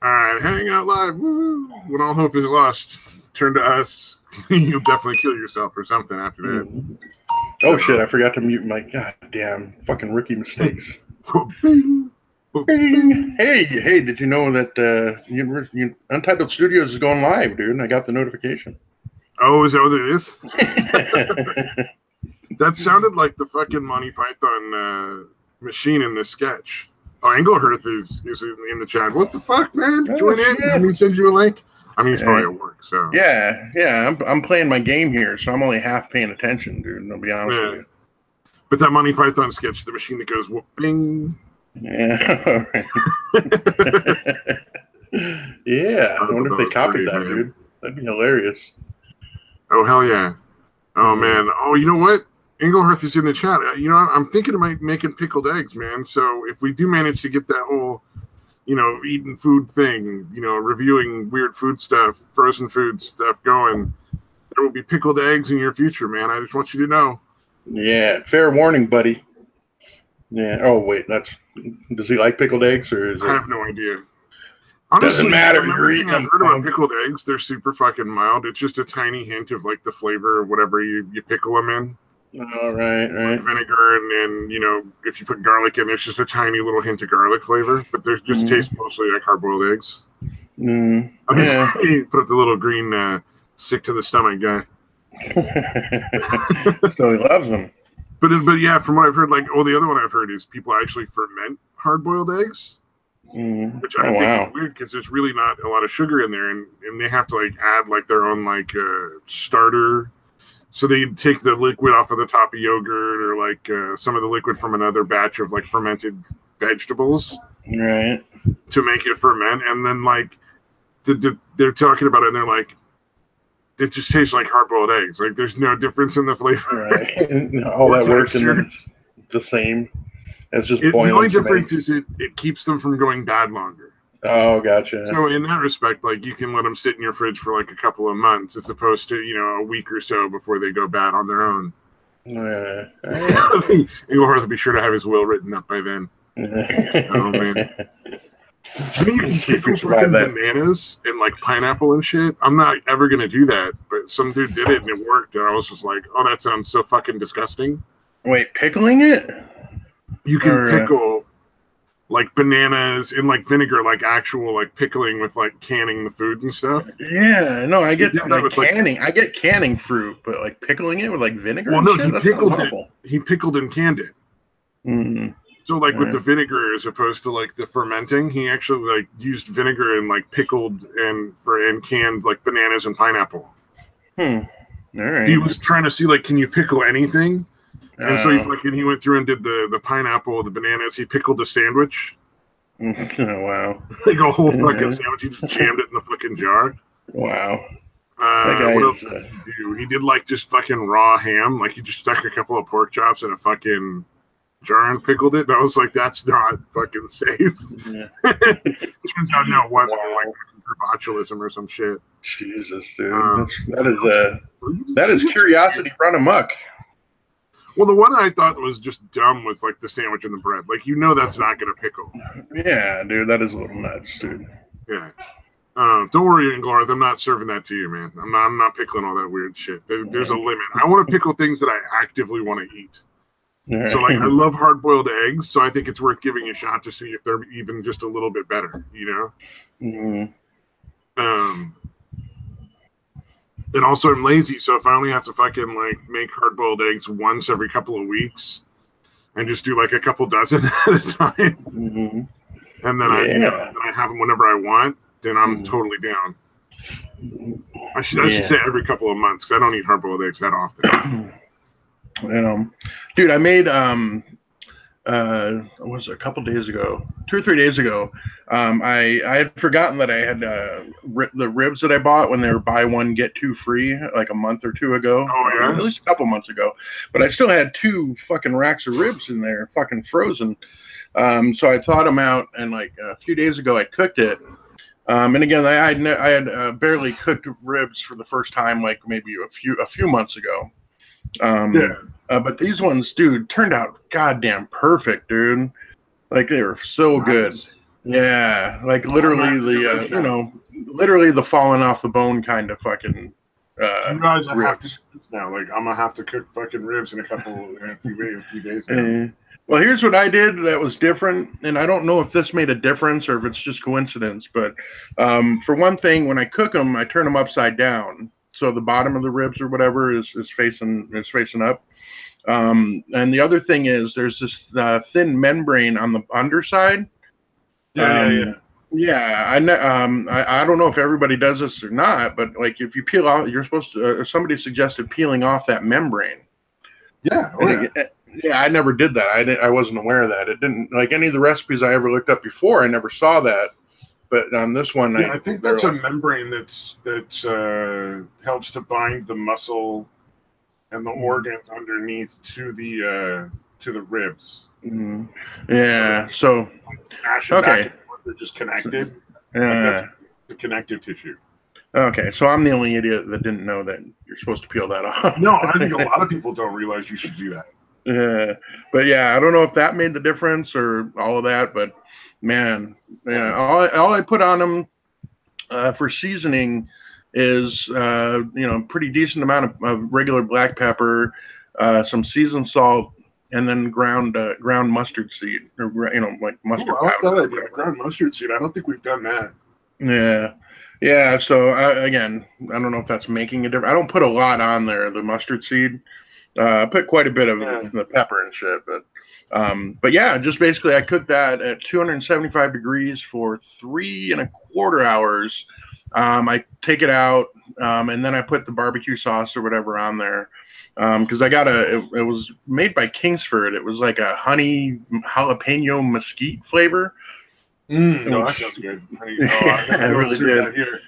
All right, hang out live. Woo. When all hope is lost, turn to us. You'll definitely kill yourself or something after that. Oh shit! I forgot to mute my goddamn fucking rookie mistakes. Bing. Bing. Hey! Did you know that Untitled Studios is going live, dude? And I got the notification. Oh, is that what it is? That sounded like the fucking Monty Python machine in this sketch. Oh, Engelhurth is in the chat. What the fuck, man? Join in. Let me send you a link. I mean, he's probably at work, so. Yeah. I'm playing my game here, so I'm only half paying attention, dude. I'll be honest with you. But that Monty Python sketch, the machine that goes whooping. Yeah. Yeah. I wonder if they copied that, dude. That'd be hilarious. Oh, hell yeah. Oh, man. Oh, you know what? Engelhurth is in the chat. You know, I'm thinking of making pickled eggs, man. So if we do manage to get that whole, eating food thing, reviewing weird food stuff, frozen food stuff going, there will be pickled eggs in your future, man. I just want you to know. Yeah. Fair warning, buddy. Yeah. Oh, wait. Does he like pickled eggs, or is it? I have no idea. Honestly, doesn't matter. Everything I've heard about pickled eggs, they're super fucking mild. It's just a tiny hint of like the flavor of whatever you pickle them in. Oh, right. Like vinegar and if you put garlic in, there's just a tiny little hint of garlic flavor, but there's just tastes mostly like hard-boiled eggs. I mean, put up the little green sick to the stomach guy. So he loves them. But yeah, from what I've heard, the other one I've heard is people actually ferment hard-boiled eggs. Which I think is weird because there's really not a lot of sugar in there, and they have to add their own starter. So they take the liquid off of the top of yogurt or some of the liquid from another batch of fermented vegetables, right? To make it ferment, and then they're talking about it, and they're like, it just tastes like hard-boiled eggs. There's no difference in the flavor. Right. All that works in the same. It's just boiling. The only difference is it keeps them from going bad longer. Oh, gotcha. So in that respect, you can let them sit in your fridge for a couple of months as opposed to, a week or so before they go bad on their own. Engelhurth will be sure to have his will written up by then. Oh, man. You can pickle fucking bananas and pineapple and shit. I'm not ever going to do that, but some dude did it and it worked. And I was just like, oh, that sounds so fucking disgusting. Wait, pickling it? You can pickle bananas in vinegar, actual pickling with canning the food and stuff. Yeah, no, I get canning. I get canning fruit, but pickling it with vinegar. Well, no, he pickled it. He pickled and canned it. Mm-hmm. So with the vinegar as opposed to the fermenting, he actually used vinegar and pickled and canned bananas and pineapple. All right. He was trying to see can you pickle anything? And so he went through and did the pineapple, the bananas. He pickled a sandwich. Oh, wow. A whole fucking sandwich. He just jammed it in the fucking jar. Wow. What else did he do? He did just fucking raw ham. He just stuck a couple of pork chops in a fucking jar and pickled it. And I was like, that's not fucking safe. Yeah. Turns out, no, it wasn't. Botulism or some shit. Jesus, dude. That is curiosity run amok. Well, the one I thought was just dumb was the sandwich and the bread. That's not going to pickle. Yeah, dude, that is a little nuts, dude. Yeah. Don't worry, Engelhurth. I'm not serving that to you, man. I'm not pickling all that weird shit. There's a limit. I want to pickle things that I actively want to eat. So, I love hard-boiled eggs, so I think it's worth giving a shot to see if they're even just a little bit better, Mm-hmm. And also, I'm lazy, so if I only have to fucking make hard-boiled eggs once every couple of weeks, and just do a couple dozen at a time, and then I have them whenever I want, then I'm totally down. I should say every couple of months because I don't eat hard-boiled eggs that often. Dude, I made what was it, a couple days ago, 2 or 3 days ago. I had forgotten that I had the ribs that I bought when they were buy one get two free a month or two ago. Oh yeah, at least a couple months ago. But I still had 2 fucking racks of ribs in there, fucking frozen. So I thawed them out, and a few days ago I cooked it. And again, I had barely cooked ribs for the first time, maybe a few months ago. But these ones, dude, turned out goddamn perfect, dude. They were so good. Yeah, like literally literally the falling off the bone kind of fucking. You guys have to now. Like I'm gonna have to cook fucking ribs in a few days now. Well, here's what I did that was different, and I don't know if this made a difference or if it's just coincidence. But for one thing, when I cook them, I turn them upside down, so the bottom of the ribs or whatever is facing up. And the other thing is there's this thin membrane on the underside. Yeah, I don't know if everybody does this or not, but like if you peel off, you're supposed to. Somebody suggested peeling off that membrane. Yeah, I never did that. I wasn't aware of that. It didn't like any of the recipes I ever looked up before. I never saw that, but on this one, I think that's a membrane that helps to bind the muscle and the organs underneath to the ribs. Mm-hmm. Yeah. So okay. They're just connected. Like the connective tissue. Okay, so I'm the only idiot that didn't know that you're supposed to peel that off. No, I think a lot of people don't realize you should do that. Yeah, but yeah, I don't know if that made the difference or all of that, but man, yeah, all I put on them for seasoning is pretty decent amount of regular black pepper, some seasoned salt, and then ground mustard seed, or like mustard powder. Ground mustard seed. I don't think we've done that. Yeah. So again, I don't know if that's making a difference. I don't put a lot on there. The mustard seed. I put quite a bit of the pepper and shit, but yeah, just basically I cooked that at 275 degrees for 3.25 hours. I take it out, and then I put the barbecue sauce or whatever on there. Because I got it was made by Kingsford. It was like a honey jalapeno mesquite flavor. No, that sounds good. I really did. Here.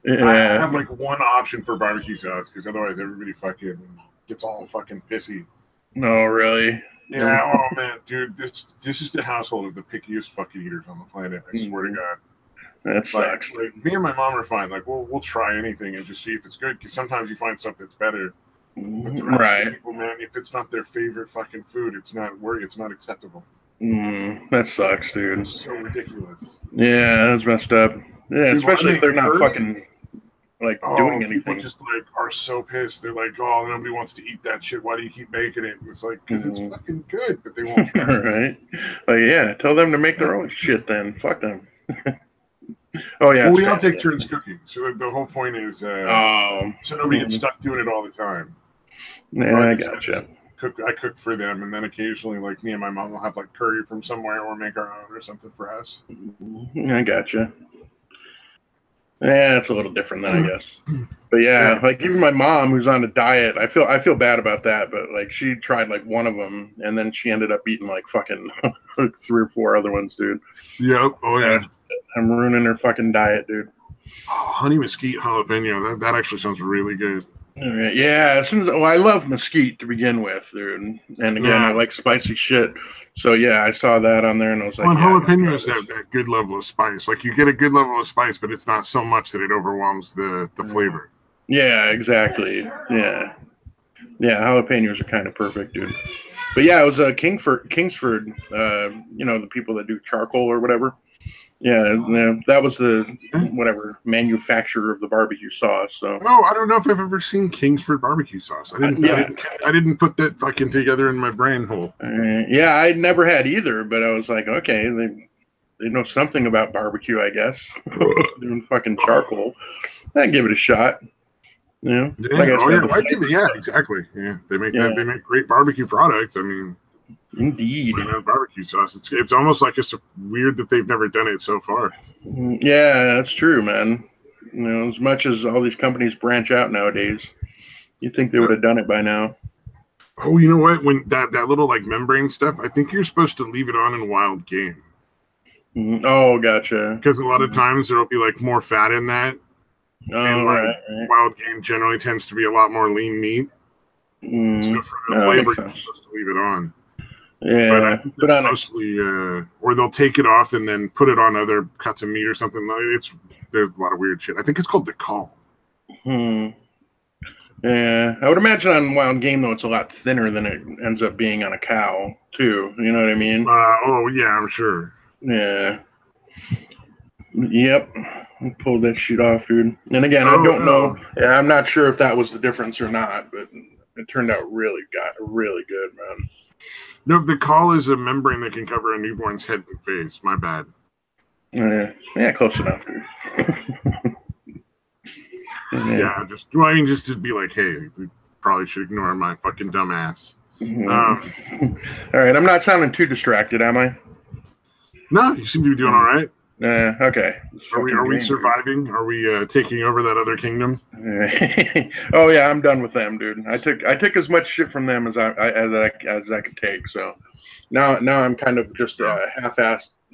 Yeah. I have like one option for barbecue sauce because otherwise everybody fucking gets all fucking pissy. No, really? Yeah. Oh man, dude, this is the household of the pickiest fucking eaters on the planet. I swear to God. That sucks. Like me and my mom are fine. Like we'll try anything and just see if it's good. Because sometimes you find stuff that's better. But the rest of people, man, if it's not their favorite fucking food, it's not acceptable. That sucks, dude. It's so ridiculous. Yeah, that's messed up. Yeah, dude, especially if they're not fucking like doing anything. People just like are so pissed. They're like, "Oh, nobody wants to eat that shit. Why do you keep making it?" It's like because it's fucking good, but they won't try. Right? Like, yeah, tell them to make their own shit. Then fuck them. Oh yeah. Well, we all take turns cooking, so the whole point is so nobody gets stuck doing it all the time. Yeah, I gotcha. I cook for them, and then occasionally, like me and my mom will have like curry from somewhere, or make our own or something for us. I gotcha. Yeah, it's a little different then, I guess. But yeah, like even my mom, who's on a diet, I feel bad about that. But like she tried like one of them, and then she ended up eating like fucking 3 or 4 other ones, dude. Yep. Oh yeah. I'm ruining her fucking diet, dude. Oh, honey mesquite jalapeno. That actually sounds really good. Yeah, I love mesquite to begin with, dude. And again, I like spicy shit. So yeah, I saw that on there, and I was like, jalapeno is that good level of spice. Like you get a good level of spice, but it's not so much that it overwhelms the flavor. Yeah, exactly. Yeah, jalapenos are kind of perfect, dude. But yeah, it was Kingsford. The people that do charcoal or whatever. Yeah, that was the whatever manufacturer of the barbecue sauce. So I don't know if I've ever seen Kingsford barbecue sauce. I didn't put that fucking together in my brain hole. Yeah, I never had either, but I was like, okay, they know something about barbecue, I guess. Doing fucking charcoal, I'd give it a shot. Yeah. Exactly. Yeah, they make great barbecue products. I mean. Indeed. Barbecue sauce. It's almost like it's weird that they've never done it so far. Yeah, that's true, man. As much as all these companies branch out nowadays, you'd think they would have done it by now. Oh, you know what? When that little like membrane stuff, I think you're supposed to leave it on in wild game. Oh, gotcha. Because a lot of times there'll be like more fat in that. And wild game generally tends to be a lot more lean meat. So for the flavor, you're supposed to leave it on. Yeah, but I think mostly, or they'll take it off and then put it on other cuts of meat or something. There's a lot of weird shit. I think it's called the call. Yeah, I would imagine on wild game though it's a lot thinner than it ends up being on a cow too. You know what I mean? Oh yeah, I'm sure. Yeah. Yep. I pulled that shit off, dude. And again, I don't know. Yeah, I'm not sure if that was the difference or not, but it turned out really good, man. No, the caul is a membrane that can cover a newborn's head and face. My bad. Yeah, close enough, dude. Yeah, just to be like, hey, you probably should ignore my fucking dumb ass. All right, I'm not sounding too distracted, am I? No, you seem to be doing all right. Okay. Are we surviving? Dude. Are we taking over that other kingdom? Oh yeah, I'm done with them, dude. I took as much shit from them as I could take. So now I'm kind of just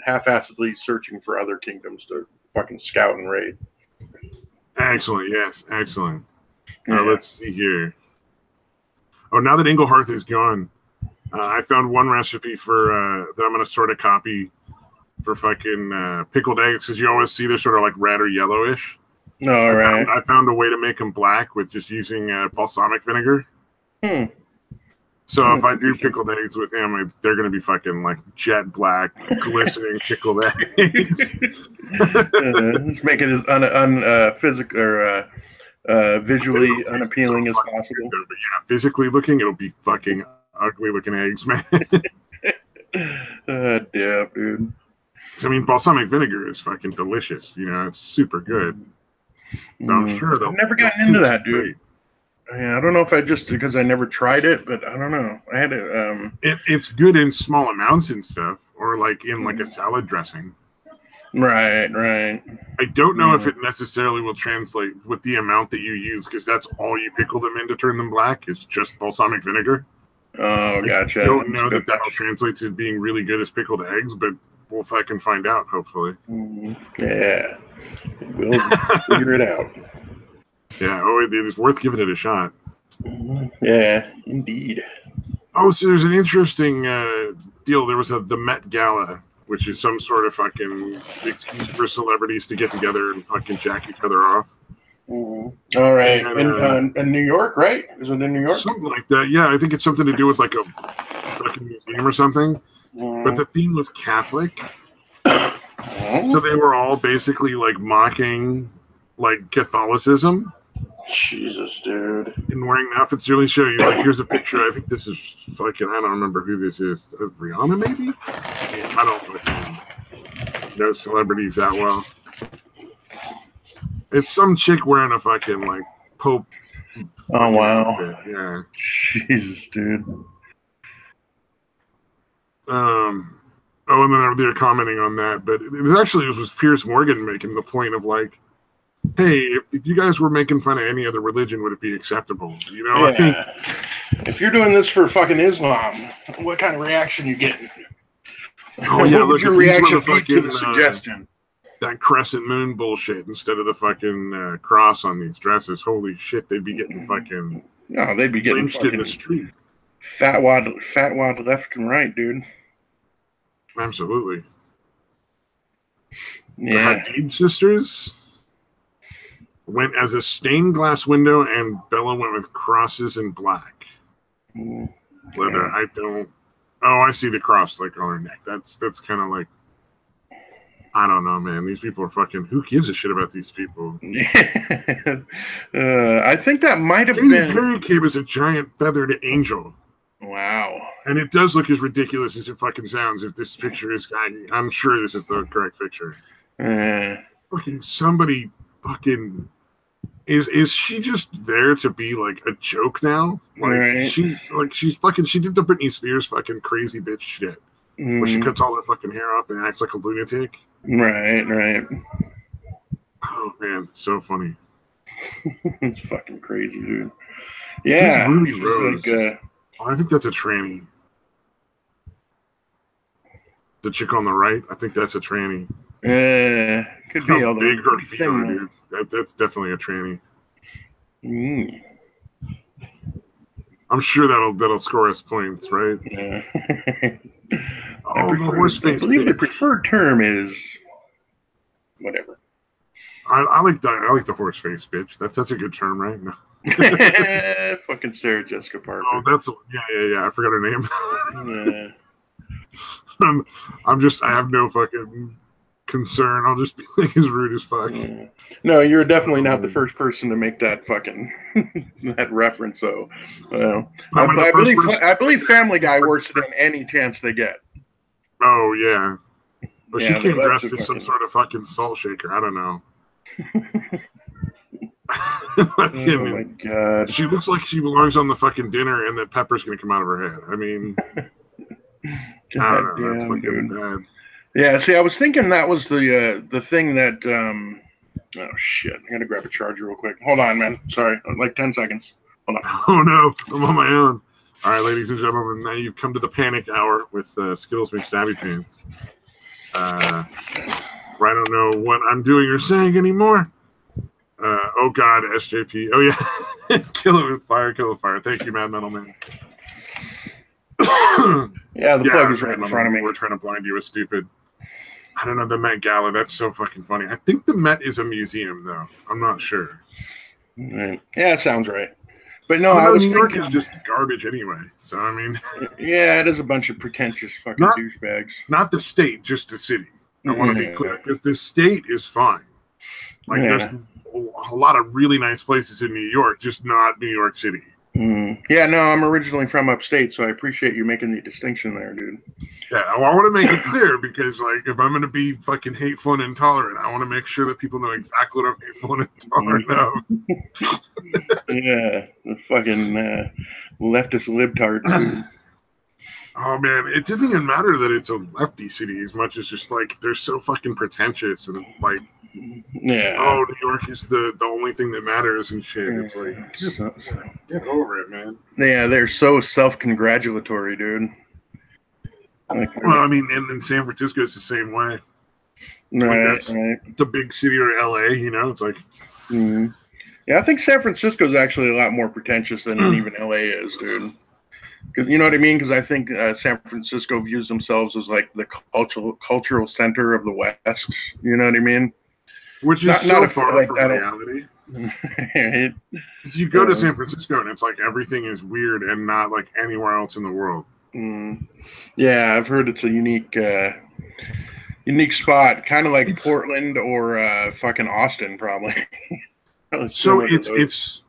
half-assedly searching for other kingdoms to fucking scout and raid. Excellent. Yes, excellent. Let's see here. Oh, now that Inglehearth is gone, I found one recipe for that I'm going to sort of copy for fucking pickled eggs, because you always see they're sort of like red or yellowish. All right. I found a way to make them black with just using balsamic vinegar. So if I do pickled eggs with him, they're going to be fucking like jet black, glistening pickled eggs. Let's make it as physical or visually unappealing as possible. Good, but yeah, physically looking, it'll be fucking ugly looking eggs, man. Damn, dude. I mean, balsamic vinegar is fucking delicious. You know, it's super good. So I'm sure I've never gotten into that, dude. Yeah, I don't know if because I never tried it, but I don't know. I had it. It's good in small amounts and stuff, or like in like a salad dressing. Right. I don't know if it necessarily will translate with the amount that you use, because that's all you pickle them in to turn them black is just balsamic vinegar. Oh, gotcha. I don't know that'll translate to being really good as pickled eggs, but we'll fucking find out, hopefully. Yeah. We'll figure it out. Yeah, it's worth giving it a shot. Yeah, indeed. Oh, so there's an interesting deal. There was the Met Gala, which is some sort of fucking excuse for celebrities to get together and fucking jack each other off. All right. In New York, right? Is it in New York? Something like that. Yeah, I think it's something to do with like a fucking museum or something. But the theme was Catholic. So they were all basically like mocking like Catholicism. Jesus, dude. And wearing outfits to really show you. Like, here's a picture. I think this is fucking, I don't remember who this is. Rihanna, maybe? I don't fucking know celebrities that well. It's some chick wearing a fucking like Pope. Oh, wow. Outfit. Yeah. Jesus, dude. Oh, and then they're commenting on that, but it was Piers Morgan making the point of like, hey, if you guys were making fun of any other religion, would it be acceptable? You know, yeah. If you're doing this for fucking Islam, what kind of reaction you getting? Oh yeah, look, your reaction to the suggestion. That crescent moon bullshit instead of the fucking cross on these dresses. Holy shit, they'd be getting fucking. No, they'd be getting lynched in the street. Fat wad left and right, dude. Absolutely. Yeah. The Hadid sisters went as a stained glass window, and Bella went with crosses in black. Leather. I don't. Oh, I see the cross like on her neck. That's kind of like. I don't know, man. These people are fucking. Who gives a shit about these people? I think that might have been. Perry came as a giant feathered angel. Wow. And it does look as ridiculous as it fucking sounds. If this picture is, I'm sure this is the correct picture. Fucking somebody fucking. Is she just there to be like a joke now? Like she's fucking. She did the Britney Spears fucking crazy bitch shit, where she cuts all her fucking hair off and acts like a lunatic. Right. Oh man, it's so funny. It's fucking crazy, dude. Yeah, Ruby Rose. Like, I think that's a tranny. The chick on the right, I think that's a tranny. Could be. How big her feet are, dude. That's definitely a tranny. I'm sure that'll score us points, right? Yeah. The horse face. I believe the preferred term is whatever. I like the horse face bitch. That's a good term, right? No. Fucking Sarah Jessica Parker. Oh, yeah. I forgot her name. Yeah. I have no fucking concern. I'll just be like as rude as fuck. No, you're definitely not the first person to make that fucking that reference. So, I believe Family Guy works it in any chance they get. Oh yeah. Well, yeah, she came dressed as some sort of fucking salt shaker. I don't know. Oh my god. She looks like she belongs on the fucking dinner and that pepper's gonna come out of her head. I mean, I don't know. That's fucking bad. Yeah, see, I was thinking that was the thing that oh shit. I gotta grab a charger real quick. Hold on, man. Sorry. Like 10 seconds. Hold on. Oh no, I'm on my own. All right, ladies and gentlemen, now you've come to the panic hour with Skittles McStabby Pants. I don't know what I'm doing or saying anymore. Oh God, SJP. Oh yeah, kill it with fire, kill it with fire. Thank you, Mad Metal Man. Yeah, the plug is right in front of me. We're trying to blind you with stupid. I don't know, the Met Gala. That's so fucking funny. I think the Met is a museum, though. I'm not sure. Right. Yeah, it sounds right. But no, New York is just garbage anyway. So I mean, yeah, it is a bunch of pretentious fucking douchebags. Not the state, just the city. I want to be clear because the state is fine. Like there's a lot of really nice places in New York, just not New York City. Yeah, no, I'm originally from upstate, so I appreciate you making the distinction there, dude. Yeah, well, I want to make it clear because, like, if I'm going to be fucking hateful and intolerant, I want to make sure that people know exactly what I'm hateful and intolerant of. Yeah, the fucking leftist libtard, dude. Oh man, it didn't even matter that it's a lefty city as much as just like they're so fucking pretentious and like, oh, New York is the only thing that matters and shit. It's like, get over it, man. Yeah, they're so self-congratulatory, dude. Like, well, I mean, and San Francisco is the same way. Right. The big city or LA, you know, it's like. Yeah, I think San Francisco is actually a lot more pretentious than even LA is, dude. Because you know what I mean? Because I think San Francisco views themselves as like the cultural center of the West. You know what I mean? Which is so far from reality. Because you go to San Francisco and it's like everything is weird and not like anywhere else in the world. Yeah, I've heard it's a unique spot, kind of like Portland or fucking Austin, probably. So it's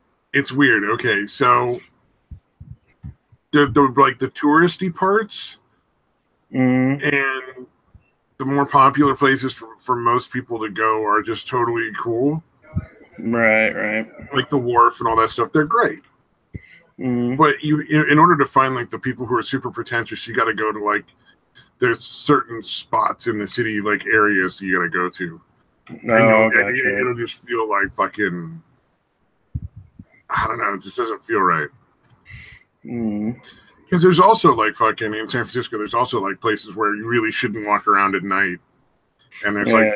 weird. Okay, so. The like the touristy parts and the more popular places for most people to go are just totally cool. Right. Like the wharf and all that stuff, they're great. But in order to find like the people who are super pretentious, you got to go to like there's certain spots in the city, like areas you got to go to. And it'll just feel like fucking. I don't know. It just doesn't feel right. Because there's also like fucking in San Francisco, there's also like places where you really shouldn't walk around at night, and there's like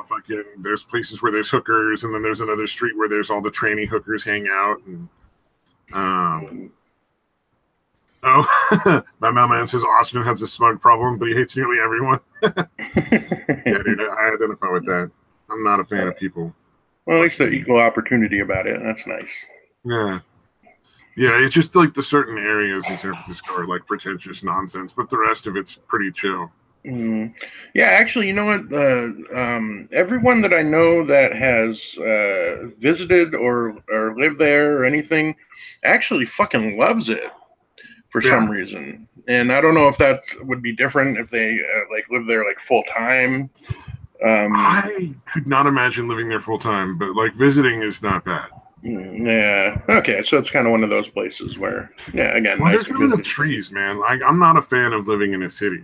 fucking there's places where there's hookers, and then there's another street where there's all the tranny hookers hang out. And my mailman says Austin has a smug problem, but he hates nearly everyone. Yeah, dude, I identify with that. I'm not a fan of people. Well, at least the equal opportunity about it. That's nice. Yeah. Yeah, it's just like the certain areas in San Francisco are like pretentious nonsense, but the rest of it's pretty chill. Yeah, actually, you know what? Everyone that I know that has visited or lived there or anything actually fucking loves it for some reason. And I don't know if that would be different if they like live there like full time. I could not imagine living there full time, but like visiting is not bad. Yeah. Okay. So it's kind of one of those places where, again. Well, there's not enough trees, man. Like, I'm not a fan of living in a city.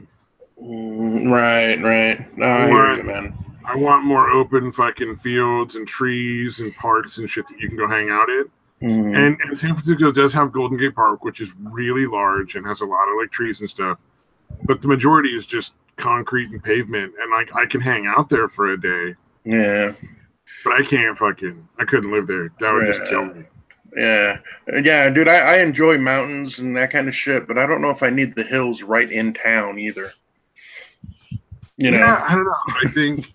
Right. No, I hear you, man. I want more open fucking fields and trees and parks and shit that you can go hang out in. And San Francisco does have Golden Gate Park, which is really large and has a lot of like trees and stuff. But the majority is just concrete and pavement, and like I can hang out there for a day. Yeah. But I couldn't live there. That would just kill me. Yeah, dude, I enjoy mountains and that kind of shit, but I don't know if I need the hills right in town either. You know? I don't know. I think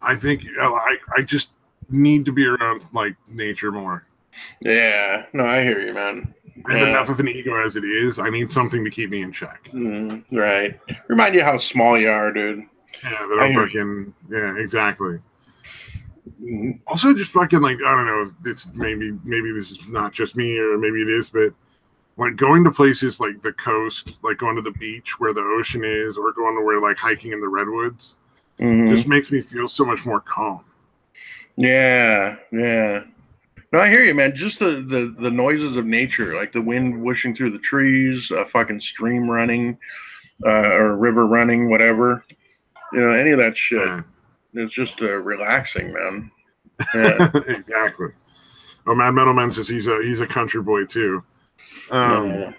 I just need to be around like nature more. Yeah, no, I hear you, man. I have enough of an ego as it is. I need something to keep me in check. Right. Remind you how small you are, dude. Yeah, that are fucking, yeah, exactly. Also, just fucking like, I don't know, this maybe this is not just me, or maybe it is, but like going to places like the coast, like going to the beach where the ocean is, or going to where like hiking in the redwoods, just makes me feel so much more calm. Yeah, yeah. No, I hear you, man. Just the noises of nature, like the wind whooshing through the trees, a fucking stream running, or a river running, whatever. You know, any of that shit. Yeah. It's just relaxing, man. Yeah. Exactly. Oh, Mad Metal Man says he's a country boy too. Yeah,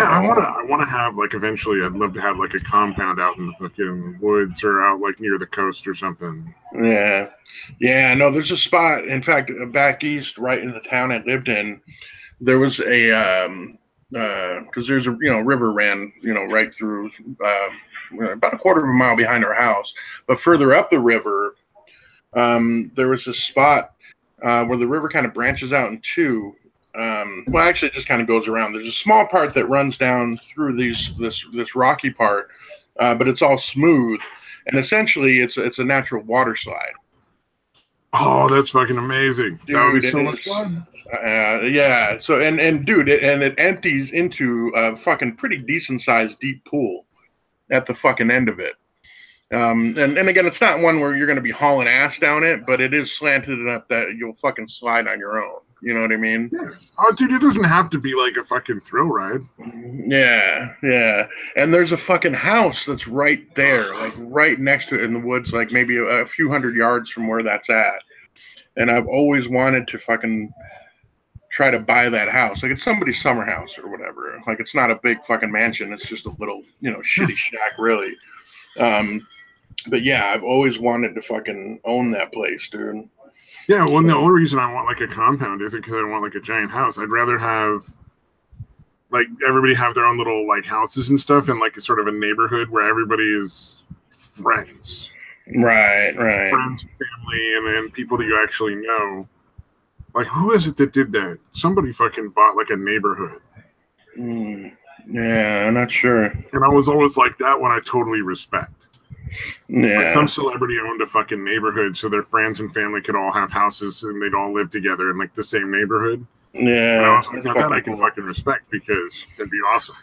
I want to have like eventually. I'd love to have like a compound out in the fucking woods or out like near the coast or something. Yeah, yeah. No, there's a spot. In fact, back east, right in the town I lived in, there was a because there's a river ran right through about a quarter of a mile behind our house, but further up the river, there was a spot where the river kind of branches out in two. Well, actually, it just kind of goes around. There's a small part that runs down through this rocky part, but it's all smooth, and essentially, it's a natural water slide. Oh, that's fucking amazing! Dude, that would be so much fun. Yeah. So and dude, it empties into a fucking pretty decent sized deep pool at the fucking end of it. And again, it's not one where you're going to be hauling ass down it, but it is slanted enough that you'll fucking slide on your own. You know what I mean? Yeah. Oh, dude, it doesn't have to be like a fucking thrill ride. Yeah, yeah. And there's a fucking house that's right there, like right next to it in the woods, like maybe a few hundred yards from where that's at. And I've always wanted to fucking try to buy that house. Like it's somebody's summer house or whatever. Like it's not a big fucking mansion. It's just a little, shitty shack, really. But yeah, I've always wanted to fucking own that place, dude. Yeah, well, the only reason I want like a compound isn't because I want like a giant house. I'd rather have like everybody have their own little like houses and stuff, and like a sort of a neighborhood where everybody is friends. Right. Friends, family, and people that you actually know. Like, who is it that did that? Somebody fucking bought like a neighborhood. Yeah, I'm not sure. And I was always like, that one I totally respect. Yeah. Like some celebrity owned a fucking neighborhood so their friends and family could all have houses and they'd all live together in like the same neighborhood. Yeah. And I was like, now that I can fucking respect because that'd be awesome.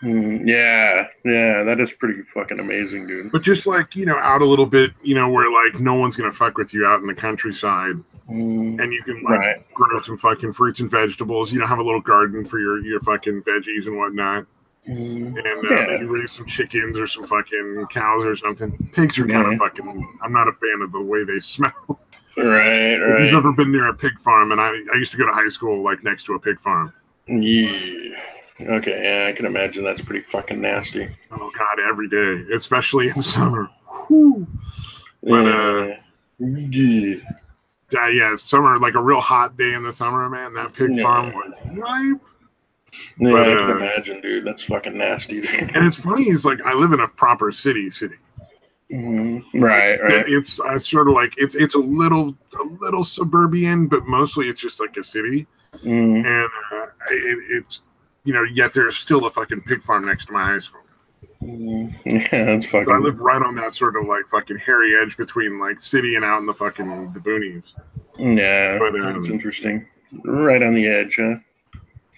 Yeah, that is pretty fucking amazing, dude. But just like, out a little bit, where like no one's gonna fuck with you out in the countryside. And you can like grow some fucking fruits and vegetables, have a little garden for your fucking veggies and whatnot. And maybe raise some chickens or some fucking cows or something. Pigs are kind of fucking, I'm not a fan of the way they smell. Right. If you've ever been near a pig farm, and I used to go to high school like next to a pig farm. Yeah. Okay, yeah, I can imagine that's pretty fucking nasty. Oh God, every day, especially in summer. Whew. But yeah, summer, like a real hot day in the summer, man. That pig farm was ripe. Yeah, I can imagine, dude. That's fucking nasty. Dude. And it's funny, it's like I live in a proper city. Right. It's sort of like it's a little suburban, but mostly it's just like a city. And it's yet there's still a fucking pig farm next to my high school. Yeah, that's fucking. So I live right on that sort of like fucking hairy edge between like city and out in the fucking the boonies. Yeah, that's interesting. Right on the edge, huh?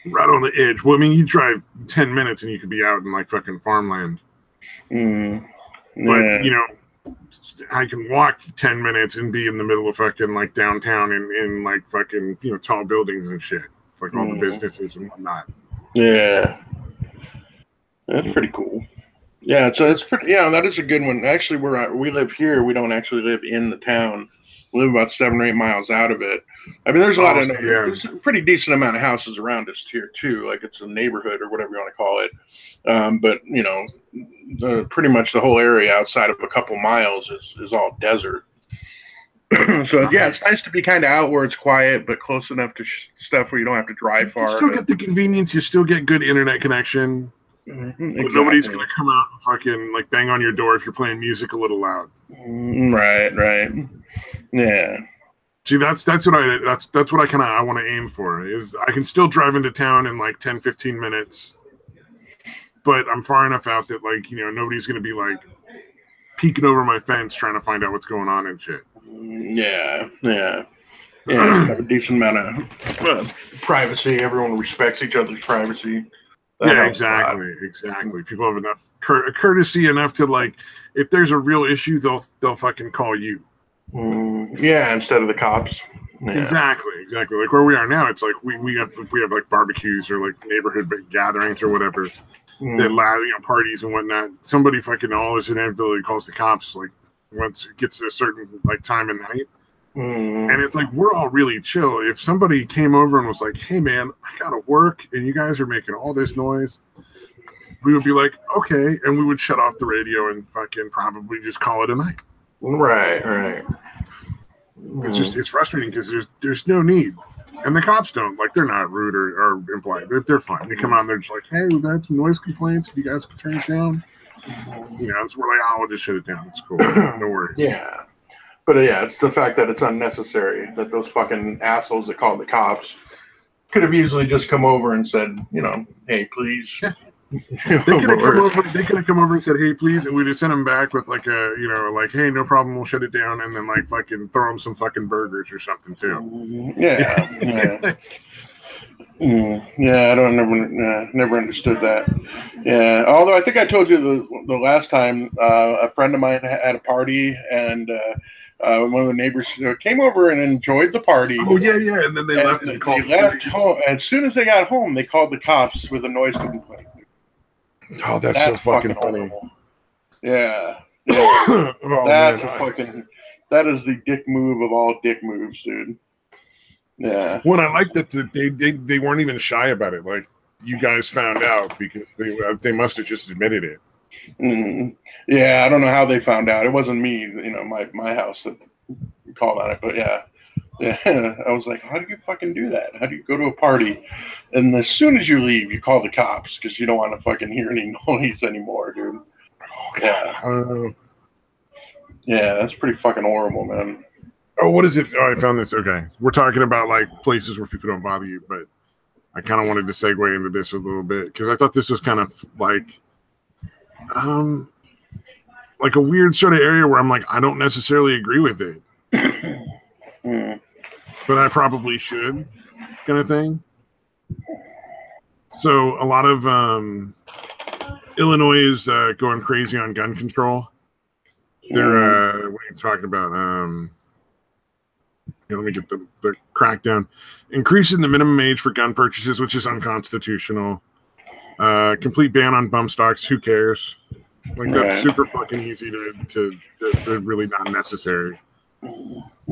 Right on the edge. Well, I mean, you drive 10 minutes and you could be out in like fucking farmland. Yeah. But I can walk 10 minutes and be in the middle of fucking like downtown in like fucking tall buildings and shit. It's like all the businesses and whatnot. Yeah, that's pretty cool. Yeah, so it's pretty. Yeah, that is a good one. Actually, where we live here, we don't actually live in the town. We live about 7 or 8 miles out of it. I mean, there's a lot of there's a pretty decent amount of houses around us here too. Like it's a neighborhood or whatever you want to call it. But pretty much the whole area outside of a couple miles is all desert. So yeah, it's nice to be kind of out where it's quiet, but close enough to stuff where you don't have to drive far. You still get the convenience. You still get good internet connection. Exactly. But nobody's gonna come out and fucking like bang on your door if you're playing music a little loud. Right. Yeah. See, that's what I kind of I want to aim for. Is I can still drive into town in like 10, 15 minutes, but I'm far enough out that like nobody's gonna be like peeking over my fence trying to find out what's going on and shit. Yeah. Have a decent amount of privacy. Everyone respects each other's privacy. Yeah, exactly. People have enough courtesy enough to, like, if there's a real issue, they'll fucking call you. Yeah, instead of the cops. Yeah. Exactly. Like where we are now, it's like we have like barbecues or like neighborhood gatherings or whatever, that parties and whatnot. Somebody fucking always inevitably calls the cops like once it gets to a certain like time of night. And it's like we're all really chill. If somebody came over and was like, "Hey man, I gotta work, and you guys are making all this noise," we would be like, "Okay," and we would shut off the radio and fucking probably just call it a night. Right. It's frustrating because there's no need, and the cops don't like. They're not rude or impolite. They're fine. They come out and they're just like, "Hey, we've had some noise complaints. If you guys can turn it down," so we're like, "Oh, we'll just shut it down. It's cool. No worries." Yeah. But yeah, it's the fact that it's unnecessary that those fucking assholes that called the cops could have easily just come over and said, "Hey, please." Yeah. They could have come over and said, "Hey, please," and we'd have sent them back with like a, like, "Hey, no problem, we'll shut it down," and then like fucking throw them some fucking burgers or something too. Yeah. Yeah, I don't never understood that. Yeah, although I think I told you the last time a friend of mine had a party and one of the neighbors came over and enjoyed the party. Oh yeah, and then they left and called. They left home. As soon as they got home, they called the cops with a noise complaint. Oh, that's so fucking funny. Horrible. Yeah. That is the dick move of all dick moves, dude. Yeah. Well, I like that they weren't even shy about it. Like, you guys found out because they must have just admitted it. Yeah, I don't know how they found out. It wasn't me, my house that called on it, but yeah. I was like, how do you fucking do that? How do you go to a party and as soon as you leave, you call the cops because you don't want to fucking hear any noise anymore, dude? Oh, God. Yeah, that's pretty fucking horrible, man. Oh, what is it? Oh, I found this. Okay. We're talking about like places where people don't bother you, but I kind of wanted to segue into this a little bit because I thought this was kind of like a weird sort of area where I'm like, I don't necessarily agree with it. But I probably should, kind of thing. So a lot of Illinois is going crazy on gun control. They're what are you talking about? Let me get the crackdown. Increasing the minimum age for gun purchases, which is unconstitutional. Complete ban on bump stocks. Who cares? Like, that's super fucking easy to really not necessary.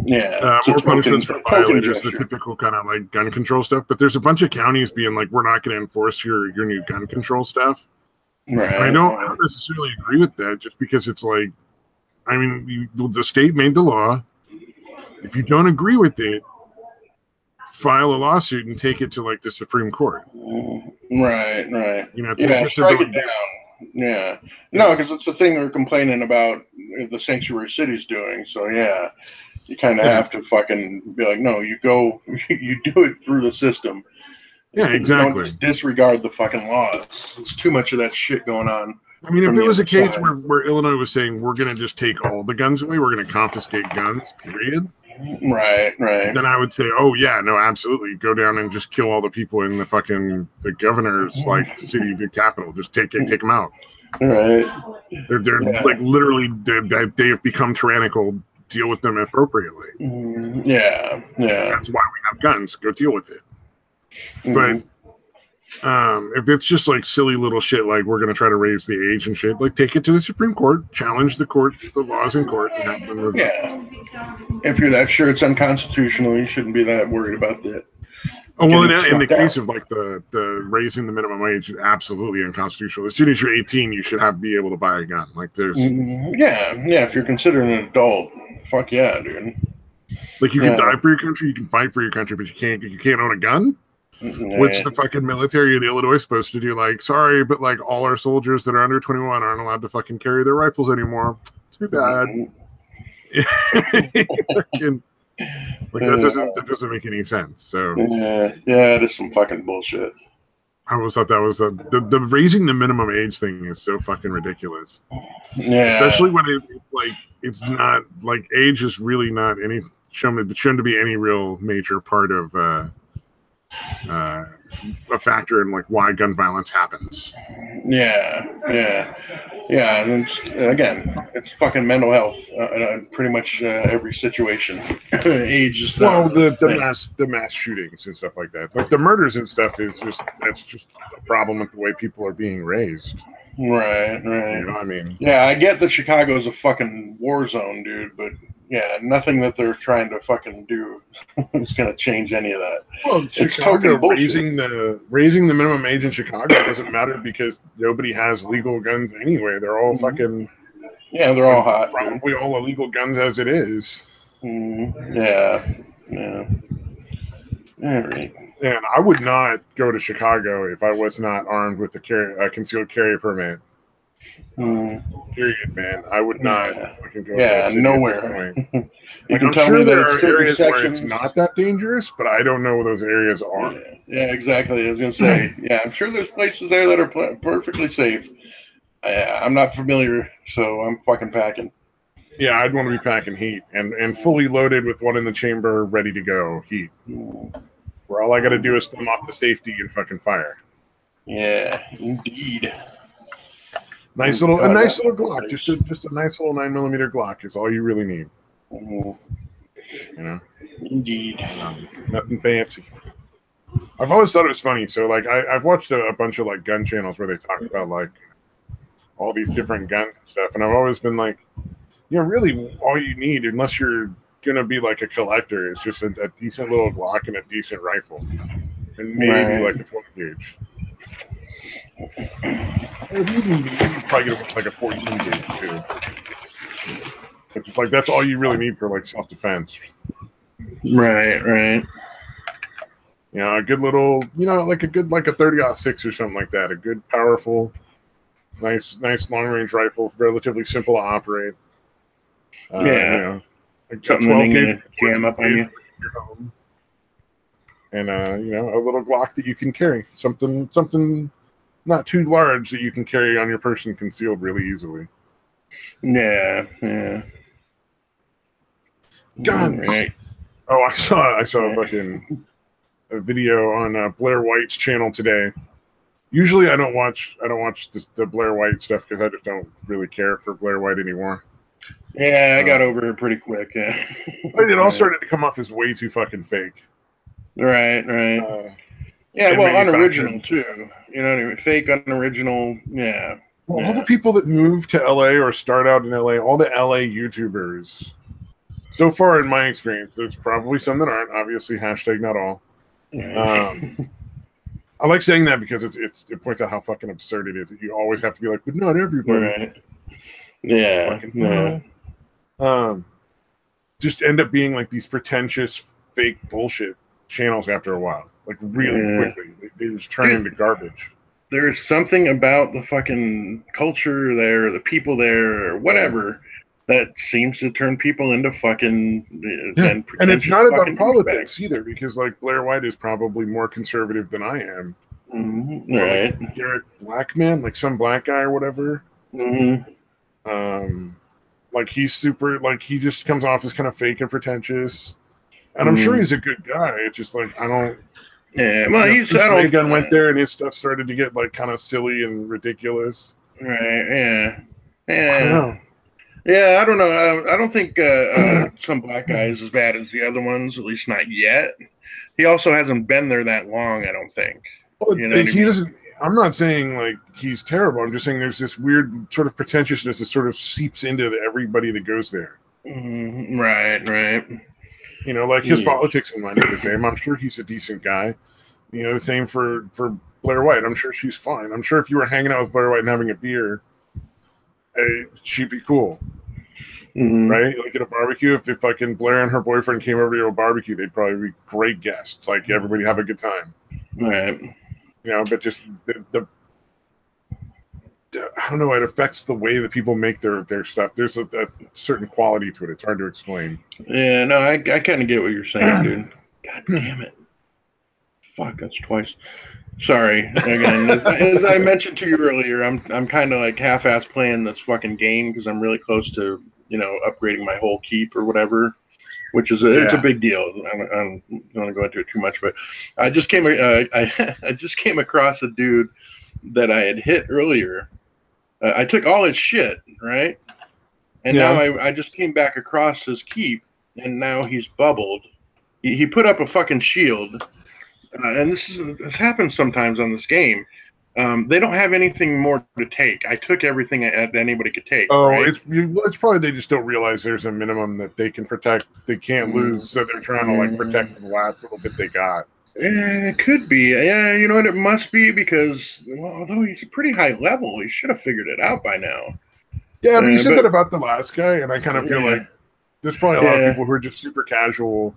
Yeah. More punishments for violators, the typical kind of like gun control stuff. But there's a bunch of counties being like, we're not going to enforce your new gun control stuff. Right. And I don't necessarily agree with that, just because it's like, I mean, the state made the law. If you don't agree with it, file a lawsuit and take it to like the Supreme Court. Right. Strike it down. Yeah. No, because it's the thing they're complaining about the sanctuary city's doing. So yeah, you kind of have to fucking be like, no, you do it through the system. Yeah, exactly. Don't just disregard the fucking laws. There's too much of that shit going on. I mean, if it was a case where Illinois was saying, we're going to just take all the guns away, we're going to confiscate guns, period. Right. Then I would say, oh yeah, no, absolutely, go down and just kill all the people in the governor's like city, the capital. Just take them out. Right. They're like literally they have become tyrannical. Deal with them appropriately. Yeah. That's why we have guns. Go deal with it. But if it's just like silly little shit, like we're going to try to raise the age and shit, like take it to the Supreme Court, challenge the laws in court, and have them revoked. Yeah. If you're that sure it's unconstitutional, you shouldn't be that worried about that. Oh, well, in the case of like the raising the minimum wage, is absolutely unconstitutional. As soon as you're 18, you should be able to buy a gun. Like there's yeah. If you're considered an adult, fuck yeah, dude. Like you can die for your country, you can fight for your country, but you can't own a gun. What's the fucking military in Illinois supposed to do? Like, sorry, but like all our soldiers that are under 21 aren't allowed to fucking carry their rifles anymore. Too bad. That doesn't make any sense. So yeah, it is some fucking bullshit. I always thought that was the raising the minimum age thing is so fucking ridiculous. Yeah, especially when it's not like age is really not any shouldn't to be any real major part of a factor in like why gun violence happens. Yeah. And it's fucking mental health. Pretty much every situation. Age is the mass shootings and stuff like that. Like the murders and stuff that's just a problem with the way people are being raised. Right. You know what I mean? Yeah, I get that Chicago's a fucking war zone, dude, but yeah, nothing that they're trying to fucking do is going to change any of that. Well, it's Chicago raising the minimum age in Chicago doesn't matter because nobody has legal guns anyway. They're all fucking they're all hot. Probably all illegal guns as it is. Yeah. All right. And I would not go to Chicago if I was not armed with a concealed carry permit. Period, man. I would not fucking go. Yeah, nowhere. Like, I'm sure there are areas where it's not that dangerous, but I don't know where those areas are. Yeah, exactly. I was gonna say, I'm sure there's places there that are perfectly safe. I'm not familiar, so I'm fucking packing. Yeah, I'd want to be packing heat and fully loaded with one in the chamber, ready to go. Heat. Where all I got to do is stem off the safety and fucking fire. Yeah, indeed. Nice little Glock, just a nice little 9mm Glock is all you really need. You know, indeed. Nothing fancy. I've always thought it was funny. So like, I've watched a bunch of like gun channels where they talk about like all these different guns and stuff, and I've always been like, really, all you need, unless you're gonna be like a collector, is just a decent little Glock and a decent rifle, and maybe like a 20 gauge. You probably get like a 14 gauge too. But just like that's all you really need for like self defense. Right. A good little, like a 30-06 or something like that. A good, powerful, nice long range rifle, relatively simple to operate. A 12 gauge jam up on you. And a little Glock that you can carry, something not too large that you can carry on your person concealed really easily. Yeah. Guns. Right. Oh, I saw a video on Blair White's channel today. Usually, I don't watch the Blair White stuff because I just don't really care for Blair White anymore. Yeah, I got over it pretty quick. Yeah. It all started to come off as way too fucking fake. Right. Unoriginal too. You know what I mean? Fake, unoriginal. Yeah. Well, all the people that move to LA or start out in LA, all the LA YouTubers. So far, in my experience, there's probably some that aren't. Obviously, hashtag not all. I like saying that because it points out how fucking absurd it is. You always have to be like, but not everybody. Right. Yeah. Just end up being like these pretentious, fake bullshit channels after a while. Like really quickly, they just turn into garbage. There's something about the fucking culture there, the people there, or whatever, that seems to turn people into fucking. And it's not about politics either, because like Blair White is probably more conservative than I am. Right. Like Derek Blackman, like some black guy or whatever. Like he's super, like he just comes off as kind of fake and pretentious. And I'm sure he's a good guy. It's just like, I don't. Yeah, well, Gun went there and his stuff started to get like kind of silly and ridiculous. Right. Yeah. I don't know. Yeah, I don't know. I don't think some black guy is as bad as the other ones, at least not yet. He also hasn't been there that long, I don't think. Well, he doesn't. I'm not saying like he's terrible. I'm just saying there's this weird sort of pretentiousness that sort of seeps into everybody that goes there. Right. Like his politics and mine are the same. I'm sure he's a decent guy. The same for Blair White. I'm sure she's fine. I'm sure if you were hanging out with Blair White and having a beer, she'd be cool. Right? Like at a barbecue, if fucking Blair and her boyfriend came over to a barbecue, they'd probably be great guests. Like everybody have a good time. Right. But just the I don't know, it affects the way that people make their stuff. There's a certain quality to it. It's hard to explain. Yeah, no, I kind of get what you're saying, dude. God damn it. Fuck, that's twice. Sorry. Again, as I mentioned to you earlier, I'm kind of like half-ass playing this fucking game because I'm really close to upgrading my whole keep or whatever, which is it's a big deal. I don't want to go into it too much, but I just came I just came across a dude that I had hit earlier. I took all his shit, right? And now I just came back across his keep, and now he's bubbled. He put up a fucking shield, and this happens sometimes on this game. They don't have anything more to take. I took everything that anybody could take. Oh, right? It's probably they just don't realize there's a minimum that they can protect. They can't lose, so they're trying to like protect the last little bit they got. It could be. Yeah, you know what? It must be because although he's a pretty high level, he should have figured it out by now. Yeah, but you said that about the last guy, and I kind of feel like there's probably a lot of people who are just super casual,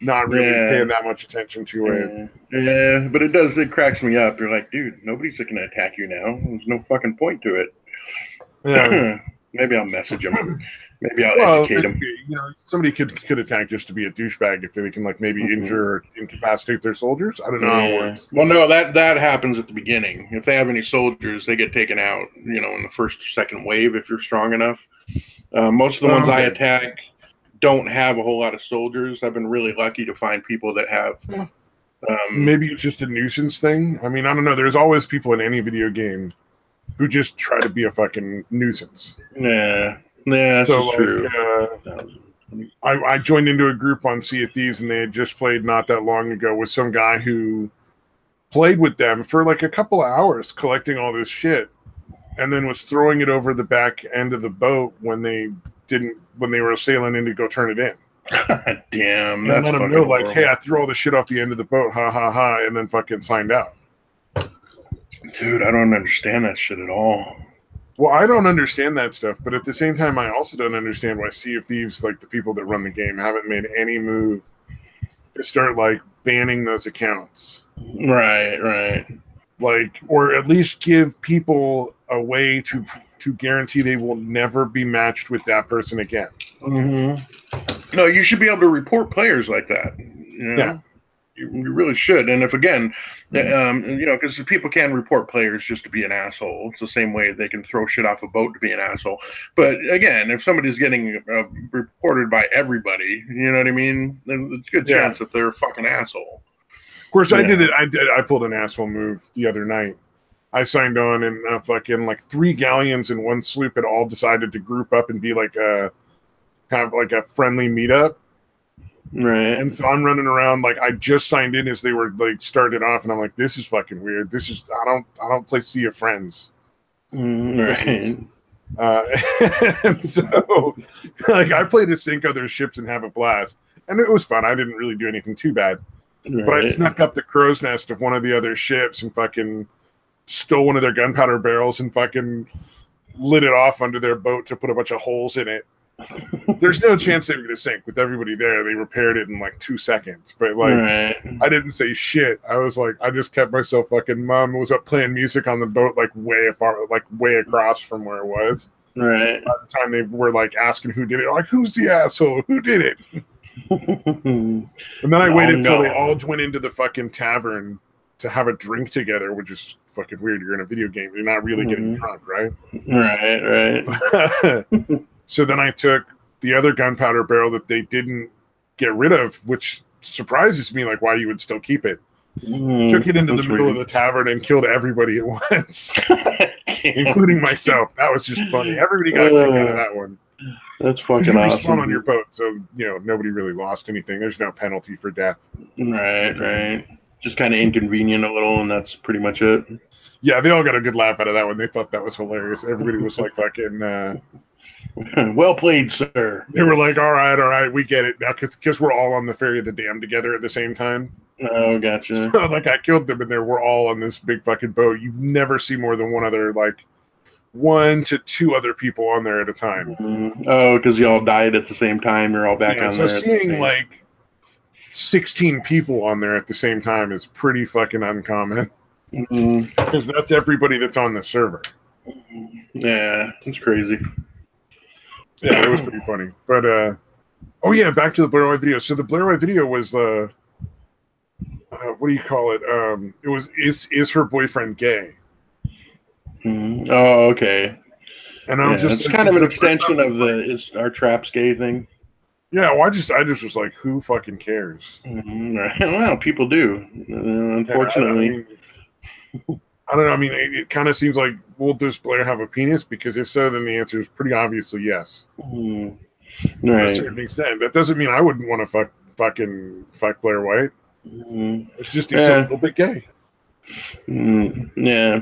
not really paying that much attention to it. Yeah, but it cracks me up. They're like, dude, nobody's going to attack you now. There's no fucking point to it. Yeah. Maybe I'll message him. Maybe I'll educate him. Somebody could attack just to be a douchebag if they can like maybe injure or incapacitate their soldiers. I don't know how it works. Well, no, that happens at the beginning. If they have any soldiers, they get taken out. In the first or second wave if you're strong enough. Most of the ones I attack don't have a whole lot of soldiers. I've been really lucky to find people that have. Maybe it's just a nuisance thing. I mean, I don't know. There's always people in any video game who just try to be a fucking nuisance. Yeah, that's true. I joined into a group on Sea of Thieves, and they had just played not that long ago with some guy who played with them for like a couple of hours collecting all this shit, and then was throwing it over the back end of the boat when they were sailing in to go turn it in. God damn. And let them know, like, hey, I threw all the shit off the end of the boat, ha ha ha, and then fucking signed out. Dude, I don't understand that shit at all. Well, I don't understand that stuff, but at the same time, I also don't understand why Sea of Thieves, like the people that run the game, haven't made any move to start like banning those accounts. Right. Like, or at least give people a way to guarantee they will never be matched with that person again. Mm-hmm. No, you should be able to report players like that. Yeah. You really should. And if again, because people can report players just to be an asshole. It's the same way they can throw shit off a boat to be an asshole. But again, if somebody's getting reported by everybody, you know what I mean? Then it's a good chance that they're a fucking asshole. Of course, I did it. I pulled an asshole move the other night. I signed on, and fucking like 3 galleons in one sloop had all decided to group up and be like have like a friendly meetup. Right. And so I'm running around like I just signed in as they were like started off, and I'm like, this is fucking weird. This is I don't play Sea of Friends. Right. And so like I play to sink other ships and have a blast. And it was fun. I didn't really do anything too bad. Right. But I snuck up the crow's nest of one of the other ships and fucking stole one of their gunpowder barrels and fucking lit it off under their boat to put a bunch of holes in it. There's no chance they were going to sink with everybody there. They repaired it in like 2 seconds. But like, I didn't say shit. I was like, I just kept myself fucking. Mom was up playing music on the boat, like way across from where it was. Right. By the time they were like asking who did it, like, who's the asshole? Who did it? And then I waited until they all went into the fucking tavern to have a drink together, which is fucking weird. You're in a video game. You're not really getting drunk, right? Right. So then I took the other gunpowder barrel that they didn't get rid of, which surprises me, like why you would still keep it. Took it into the middle of the tavern and killed everybody at once, including myself. That was just funny. Everybody got a kick out of that one. That's fucking awesome. You respawn on your boat, so nobody really lost anything. There's no penalty for death. Right. Just kind of inconvenient a little, and that's pretty much it. Yeah, they all got a good laugh out of that one. They thought that was hilarious. Everybody was like fucking... well played, sir. They were like, all right, we get it now, because we're all on the ferry of the dam together at the same time. Oh, gotcha. So, like, I killed them, and we're all on this big fucking boat. You never see more than one to two other people on there at a time. Oh, because you all died at the same time. You're all back on there. So seeing like 16 people on there at the same time is pretty fucking uncommon. Because that's everybody that's on the server. Yeah, it's crazy. Yeah, it was pretty funny. But back to the Blair White video. So the Blair White video was what do you call it? It was is her boyfriend gay? Oh, okay. And I was just it's kind of an extension of the is our traps gay thing. Yeah, well, I just was like, who fucking cares? Well, people do, unfortunately. Yeah, I don't know. I mean, it kind of seems like, will this Blair have a penis? Because if so, then the answer is pretty obviously yes. Right. To a certain extent. That doesn't mean I wouldn't want to fuck Blair White. It's just, it's a little bit gay. Yeah.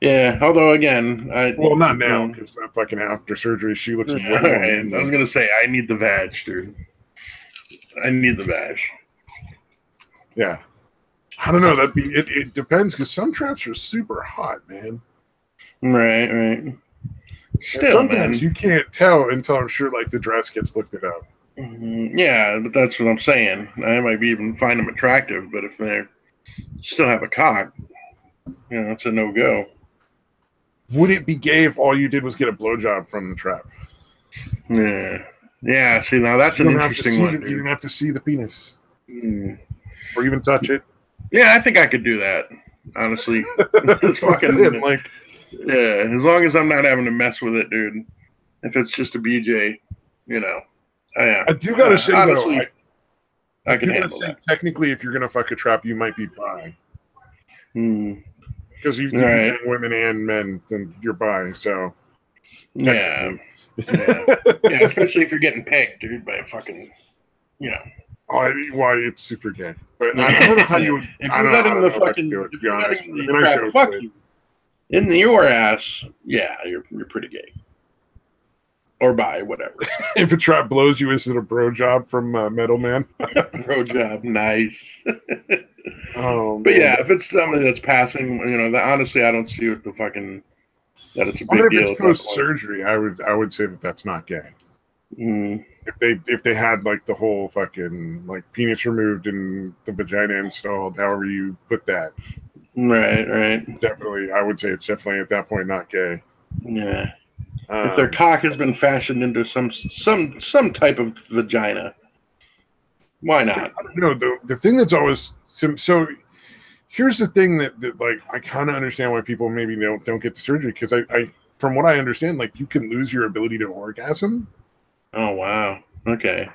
Yeah, although again, not now, because fucking after surgery, she looks way more. I was gonna say, I need the vag, dude. I need the vag. Yeah, I don't know. It depends, because some traps are super hot, man. Right. Still, sometimes you can't tell until I'm sure, like, the dress gets lifted up. Yeah, but that's what I'm saying. I might even find them attractive, but if they still have a cock, it's a no-go. Would it be gay if all you did was get a blowjob from the trap? Yeah. See, now that's an interesting one. You don't have to see the penis, or even touch it. Yeah, I think I could do that. Honestly, as long as I'm not having to mess with it, dude. If it's just a BJ, I do gotta say, honestly, though, I can handle that. Technically, if you're gonna fuck a trap, you might be bi. Because you can women and men, then you're bi. So yeah, especially if you're getting pegged, dude, by a fucking, why it's super gay. But I don't know how you would. If you're letting the fucking do it, to be honest, I fuck you in your ass, yeah, you're pretty gay. Or bi, whatever. If a trap blows you, is it a bro job from Metal Man? Bro job, nice. But yeah, if it's somebody that's passing, honestly, I don't see what the fucking that it's a big deal. If it's post surgery, I would say that's not gay. If they had like the whole fucking like penis removed and the vagina installed, however you put that. Right. Definitely, I would say it's definitely at that point not gay. Yeah. If their cock has been fashioned into some type of vagina, why not? I don't know. The thing that's always so. Here's the thing that like I kind of understand why people maybe don't get the surgery, because I from what I understand, like, you can lose your ability to orgasm. Oh wow. Okay.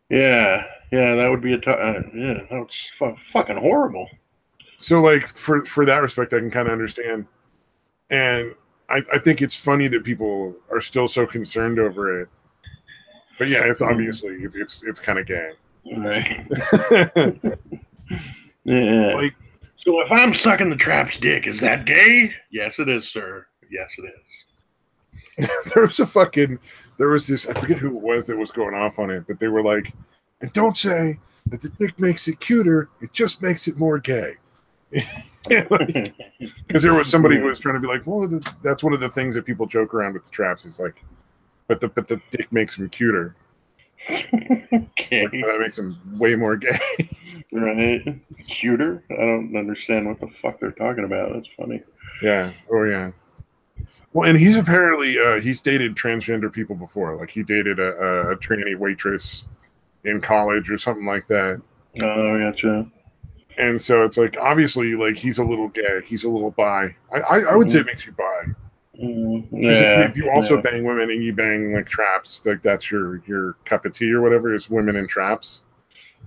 Yeah, that would be that's fucking horrible. So like for that respect, I can kind of understand, and I think it's funny that people are still so concerned over it. But yeah, it's obviously it's kind of gay. Right. Yeah. Like, so if I'm sucking the trap's dick, is that gay? Yes, it is, sir. Yes, it is. There was this, I forget who it was that was going off on it, but they were like, and don't say that the dick makes it cuter, it just makes it more gay. Because there was somebody who was trying to be like, well, that's one of the things that people joke around with the traps. It's like, but the dick makes them cuter. Okay. Like, that makes them way more gay. Right. Cuter? I don't understand what the fuck they're talking about. That's funny. Yeah. Oh, yeah. Well, and he's apparently, he's dated transgender people before. Like, he dated a tranny waitress in college or something like that. Oh, gotcha. And so it's like, obviously, like, he's a little gay. He's a little bi. I would say it makes you bi. Yeah. If you also bang women and you bang like traps, like that's your cup of tea or whatever, is women and traps.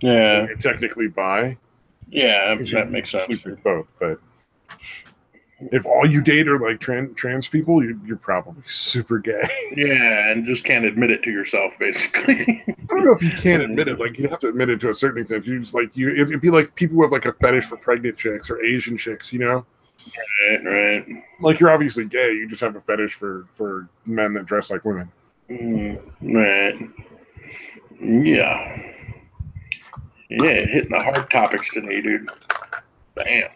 Yeah. You're technically bi. Yeah, that makes sense. Sleep with both, but if all you date are like trans people, you're probably super gay. Yeah, and just can't admit it to yourself, basically. I don't know if you can't admit it. Like, you have to admit it to a certain extent. It'd be like people who have like a fetish for pregnant chicks or Asian chicks, Right. Like, you're obviously gay. You just have a fetish for men that dress like women. Right. Yeah. Yeah, hitting the hard topics today, dude. Bam.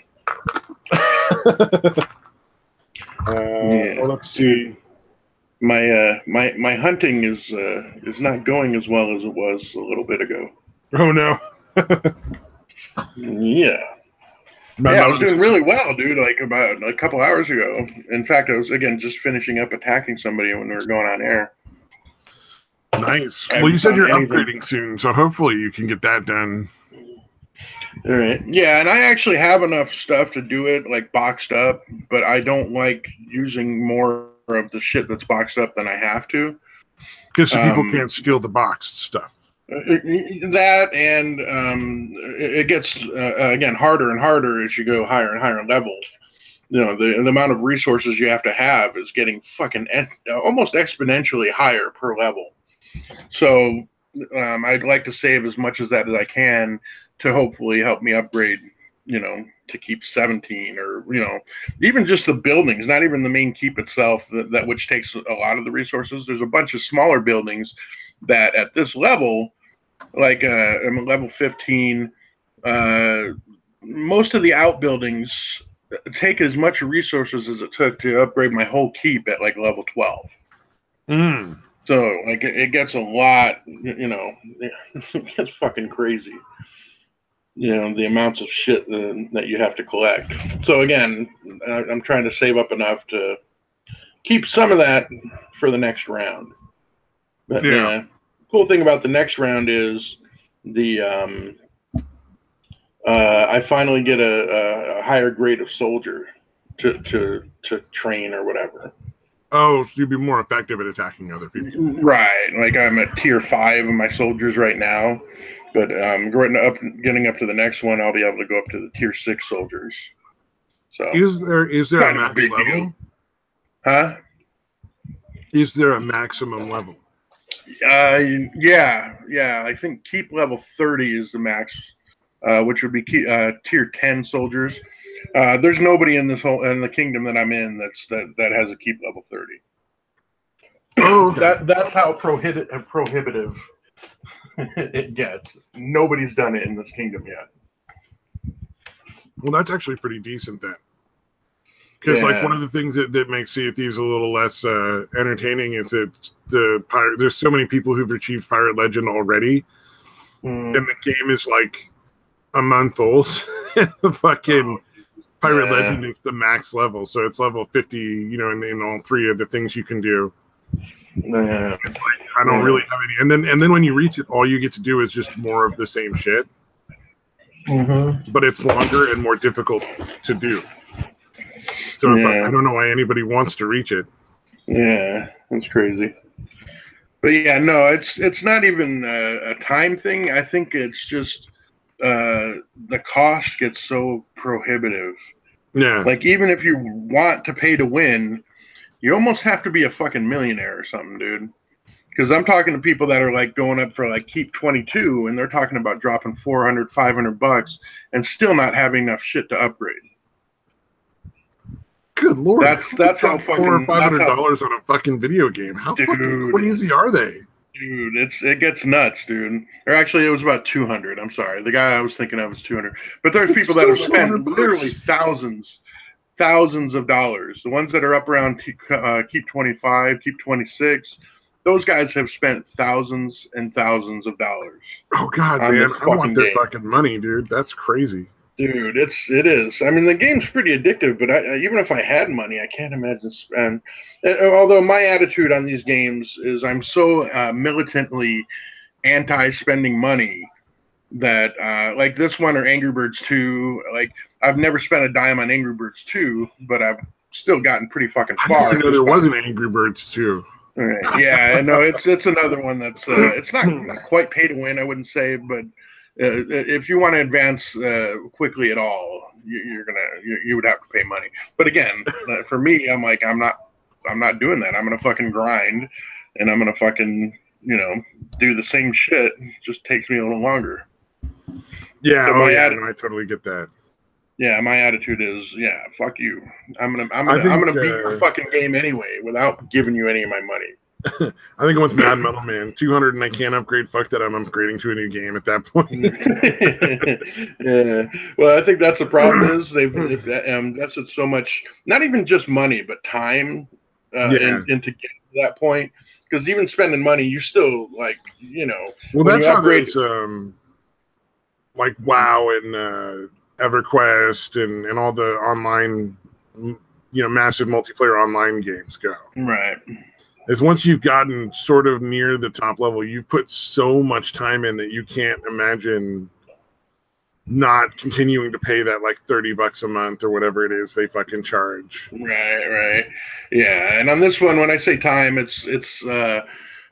Well, let's see. My hunting is not going as well as it was a little bit ago. Oh no. Yeah. I was doing really well, dude. Like about a couple hours ago. In fact, I was again just finishing up attacking somebody when we were going on air. Nice. Well, you said you're upgrading soon, so hopefully you can get that done. All right. Yeah, and I actually have enough stuff to do it, like boxed up, but I don't like using more of the shit that's boxed up than I have to. Because people can't steal the boxed stuff. That and it gets again harder and harder as you go higher and higher levels. You know, the amount of resources you have to have is getting fucking almost exponentially higher per level. So I'd like to save as much as that as I can to hopefully help me upgrade, you know, to keep 17, or, you know, even just the buildings, not even the main keep itself, that which takes a lot of the resources. There's a bunch of smaller buildings that at this level, like I'm at level 15, most of the outbuildings take as much resources as it took to upgrade my whole keep at like level 12. So like it gets a lot, you know, it gets fucking crazy. You know, the amounts of shit that you have to collect. So again, I'm trying to save up enough to keep some of that for the next round. But yeah, cool thing about the next round is the I finally get a higher grade of soldier to train or whatever. Oh, so you'd be more effective at attacking other people. Right. Like I'm at tier 5 of my soldiers right now. But getting up to the next one, I'll be able to go up to the tier 6 soldiers. So is there a max level? Deal. Huh? Is there a maximum level? Yeah. I think keep level 30 is the max, which would be tier 10 soldiers. There's nobody in the kingdom that I'm in that has a keep level 30. Oh, okay. That's how prohibitive it gets. Nobody's done it in this kingdom yet. Well, that's actually pretty decent then. Because like one of the things that makes Sea of Thieves a little less entertaining is that there's so many people who've achieved Pirate Legend already, and the game is like a month old. The fucking Pirate Legend is the max level, so it's level 50. You know, in all 3 of the things you can do. It's like I don't really have any, and then when you reach it, all you get to do is just more of the same shit. But it's longer and more difficult to do. So it's like I don't know why anybody wants to reach it. Yeah, that's crazy. But yeah, no, it's not even a time thing. I think it's just the cost gets so prohibitive. Yeah. Like even if you want to pay to win, you almost have to be a fucking millionaire or something, dude. Because I'm talking to people that are like going up for like keep 22, and they're talking about dropping $400, $500 and still not having enough shit to upgrade. Good lord! That's how fucking $400 or $500 on a fucking video game. How fucking crazy are they? Dude, it gets nuts, dude. Or actually, it was about 200. I'm sorry, the guy I was thinking of was 200. But there's people that have spent literally thousands of dollars. The ones that are up around keep 25, keep 26. Those guys have spent thousands and thousands of dollars. Oh god, man! I want their fucking money, dude. That's crazy. Dude, it is. I mean, the game's pretty addictive, but even if I had money, I can't imagine spend. Although my attitude on these games is I'm so militantly anti-spending money that like this one or Angry Birds 2, like I've never spent a dime on Angry Birds 2, but I've still gotten pretty fucking far. I didn't know there was an Angry Birds 2. Right. Yeah, no, it's another one that's it's not quite pay to win, I wouldn't say, but if you want to advance quickly at all, you would have to pay money. But again, for me, I'm like I'm not doing that. I'm gonna fucking grind, and I'm gonna fucking do the same shit. It just takes me a little longer. Yeah, so I totally get that. Yeah, my attitude is fuck you. I'm gonna beat your fucking game anyway without giving you any of my money. I think I went to Mad Metal Man 200 and I can't upgrade. Fuck that! I'm upgrading to a new game at that point. Yeah, well, I think that's the problem is they've invested so much, not even just money, but time into getting to that point. Because even spending money, you still Well, that's how there's like WoW and EverQuest and all the online, massive multiplayer online games go. Right. Is once you've gotten sort of near the top level, you've put so much time in that you can't imagine not continuing to pay that like $30 a month or whatever it is they fucking charge. Right. Yeah, and on this one, when I say time, it's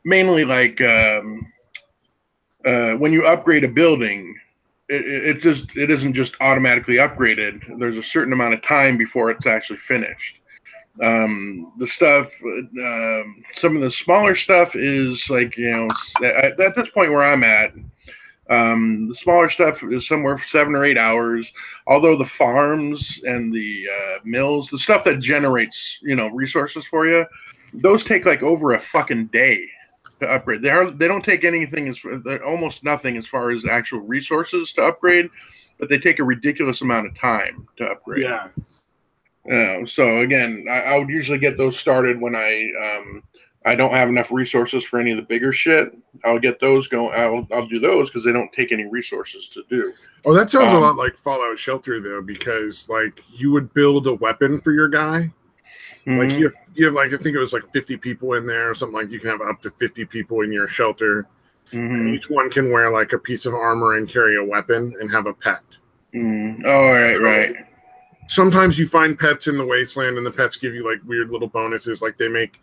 mainly like when you upgrade a building, it isn't just automatically upgraded. There's a certain amount of time before it's actually finished. The stuff, some of the smaller stuff is like, at this point where I'm at, the smaller stuff is somewhere 7 or 8 hours. Although the farms and the mills, the stuff that generates, resources for you, those take like over a fucking day to upgrade. They don't take anything almost nothing as far as actual resources to upgrade, but they take a ridiculous amount of time to upgrade. Yeah. So again, I would usually get those started when I don't have enough resources for any of the bigger shit. I'll get those going. I'll do those because they don't take any resources to do. Oh, that sounds a lot like Fallout Shelter though, because like you would build a weapon for your guy. Mm-hmm. Like you have like, I think it was like 50 people in there or something. Like you can have up to 50 people in your shelter. Mm-hmm. And each one can wear like a piece of armor and carry a weapon and have a pet. Mm-hmm. Oh, right. Sometimes you find pets in the wasteland and the pets give you like weird little bonuses. Like they make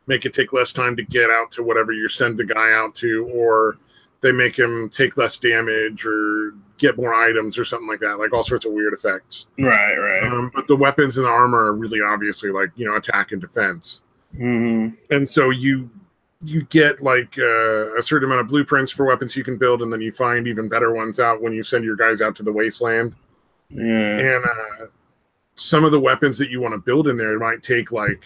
it take less time to get out to whatever you send the guy out to, or they make him take less damage or get more items or something like that. Like all sorts of weird effects. Right. But the weapons in the armor are really obviously like, attack and defense. Mm-hmm. And so you get like a certain amount of blueprints for weapons you can build, and then you find even better ones out when you send your guys out to the wasteland. Yeah. And some of the weapons that you want to build in there might take like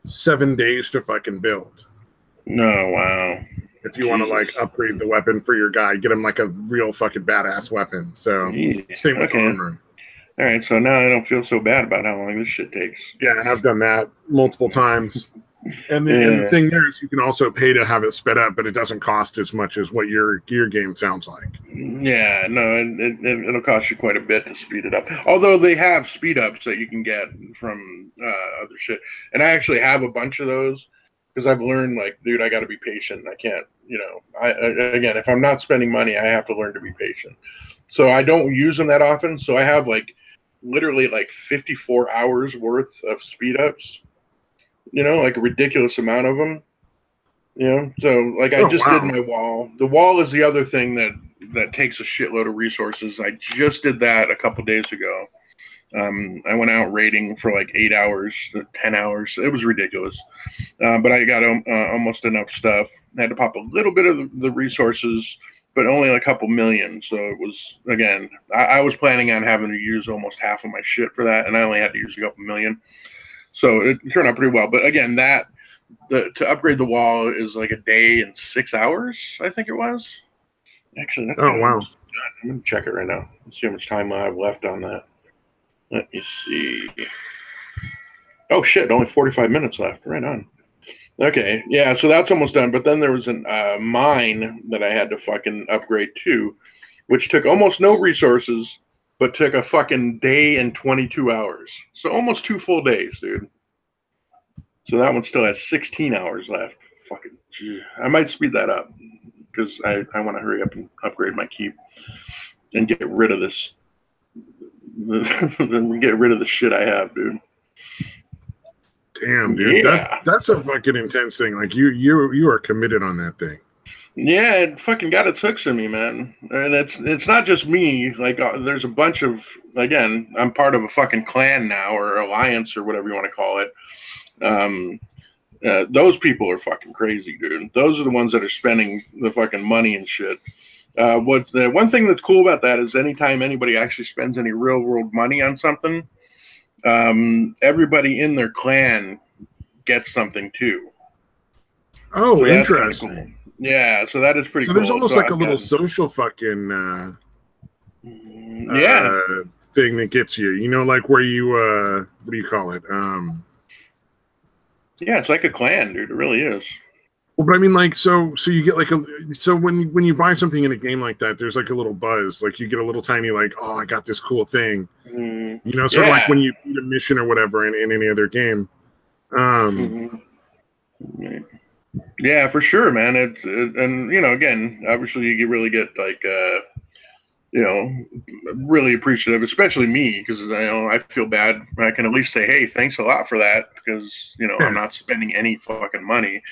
7 days to fucking build. No, wow. If you want to like upgrade the weapon for your guy, get him like a real fucking badass weapon. So same with armor. All right, so now I don't feel so bad about how long this shit takes. Yeah, and I've done that multiple times. And the thing there is you can also pay to have it sped up, but it doesn't cost as much as what your game sounds like. Yeah, no, it'll cost you quite a bit to speed it up. Although they have speed ups that you can get from other shit. And I actually have a bunch of those because I've learned, like, dude, I got to be patient. I can't, again, if I'm not spending money, I have to learn to be patient. So I don't use them that often. So I have literally 54 hours worth of speed ups. Like a ridiculous amount of them. So I just did my wall. The wall is the other thing that takes a shitload of resources. I just did that a couple days ago. I went out raiding for 8 hours, 10 hours. It was ridiculous. But I got almost enough stuff. I had to pop a little bit of the resources, but only a couple million. So it was, again, I was planning on having to use almost half of my shit for that, and I only had to use a couple million. So it turned out pretty well. But again, to upgrade the wall is like a day and 6 hours, I think it was. Actually, that's wow. I'm going to check it right now. Let's see how much time I have left on that. Let me see. Oh, shit, only 45 minutes left. Right on. Okay, yeah, so that's almost done. But then there was a mine that I had to fucking upgrade too, which took almost no resources, but took a fucking day and 22 hours. So almost 2 full days, dude. So that one still has 16 hours left. Fucking, I might speed that up because I want to hurry up and upgrade my keep and get rid of this. Then get rid of the shit I have, dude. Damn, dude. Yeah. That's a fucking intense thing. Like you are committed on that thing. Yeah, it fucking got its hooks in me, man. And it's not just me. There's a bunch of, again, I'm part of a fucking clan now, or alliance, or whatever you want to call it. Those people are fucking crazy, dude. Those are the ones that are spending the fucking money and shit. The one thing that's cool about that is anytime anybody actually spends any real world money on something, everybody in their clan gets something too. Oh, so interesting. Cool. Yeah, so that is pretty cool. So there's almost like a little social fucking thing that gets you. Like where you what do you call it? Yeah, it's like a clan, dude. It really is. Well, but I mean, so you get so when you buy something in a game like that, there's like a little buzz. Like you get a little tiny oh, I got this cool thing. Sort of like when you beat a mission or whatever in any other game. Yeah, for sure, man. And again, obviously you really get really appreciative, especially me, because I feel bad. I can at least say, hey, thanks a lot for that, because I'm not spending any fucking money.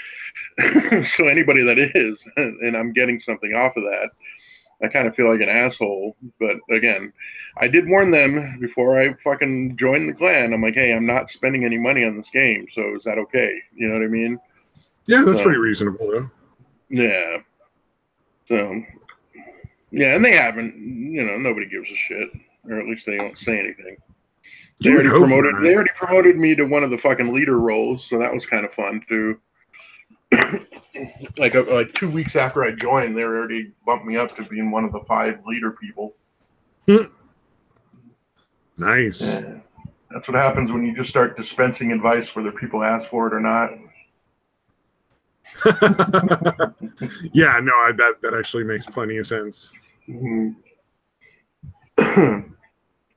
So anybody that is, and I'm getting something off of that, I kind of feel like an asshole. But again, I did warn them before I fucking joined the clan. I'm like, hey, I'm not spending any money on this game, so is that okay? You know what I mean? Yeah, that's pretty reasonable, though. Yeah. So, yeah, and they haven't. Nobody gives a shit, or at least they don't say anything. They already promoted me to one of the fucking leader roles, so that was kind of fun too. like 2 weeks after I joined, they already bumped me up to being one of the 5 leader people. Nice. Yeah. That's what happens when you just start dispensing advice whether people ask for it or not. Yeah, no, that actually makes plenty of sense. Mm-hmm.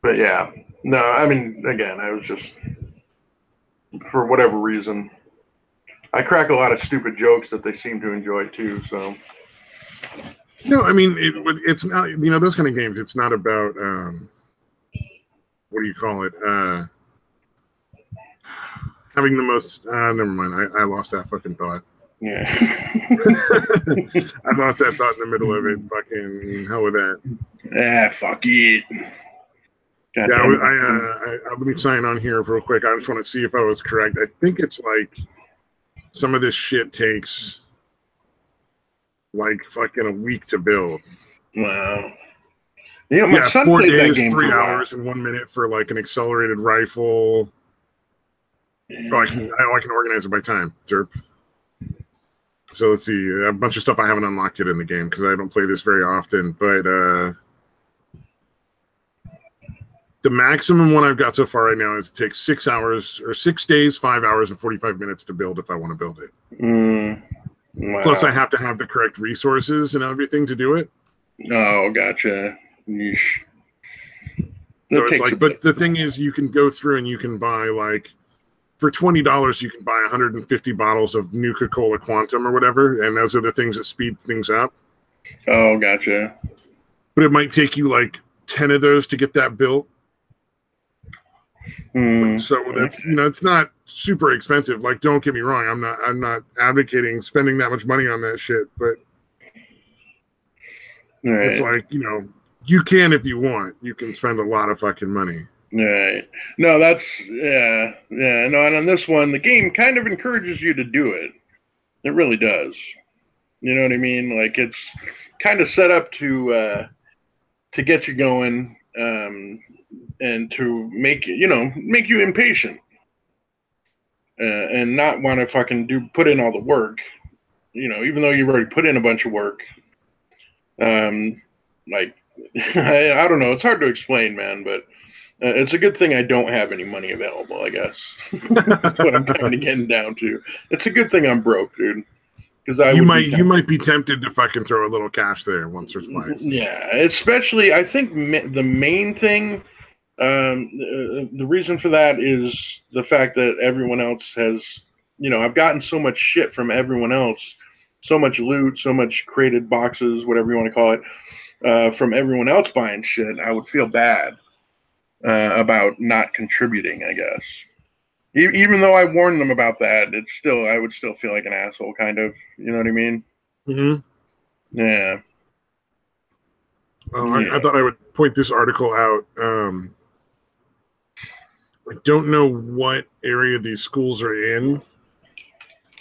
But yeah, no, I mean, again, I was just, for whatever reason, I crack a lot of stupid jokes that they seem to enjoy too. So, no, I mean, it's not, those kind of games. It's not about what do you call it? Having the most. Never mind. I lost that fucking thought. Yeah. I lost that thought in the middle of it. Fucking hell with that. Fuck it. God yeah, let me sign on here real quick. I just want to see if I was correct. I think it's like some of this shit takes like fucking a week to build. Wow. Yeah, 4 days, 3 hours, and 1 minute for like an accelerated rifle. Yeah. Oh, I can organize it by time. Derp. So let's see, a bunch of stuff I haven't unlocked yet in the game because I don't play this very often. But the maximum one I've got so far right now is it takes 6 hours or 6 days, 5 hours, and 45 minutes to build if I want to build it. Wow. Plus, I have to have the correct resources and everything to do it. Oh, gotcha. Yeesh. So it's like, but the thing is, you can go through and you can buy like, for $20, you can buy 150 bottles of Nuka-Cola Quantum or whatever, and those are the things that speed things up. Oh, gotcha. But it might take you like 10 of those to get that built. So that's it's not super expensive. Like, don't get me wrong, I'm not advocating spending that much money on that shit, but it's like you can if you want. You can spend a lot of fucking money. Right. No, that's yeah. No, and on this one, the game kind of encourages you to do it. It really does. You know what I mean? Like, it's kind of set up to get you going, and to make you impatient, and not want to fucking put in all the work. Even though you've already put in a bunch of work. Like, I don't know. It's hard to explain, man, but. It's a good thing I don't have any money available, I guess. That's what I'm kind of getting down to. It's a good thing I'm broke, dude. Because you might be tempted to fucking throw a little cash there once or twice. Yeah, especially I think the main thing, the reason for that is the fact that everyone else has, I've gotten so much shit from everyone else, so much loot, so much created boxes, whatever you want to call it, from everyone else buying shit. I would feel bad. About not contributing, I guess. Even though I warned them about that, I would still feel like an asshole, kind of. You know what I mean? Mm-hmm. Yeah. I thought I would point this article out. I don't know what area these schools are in,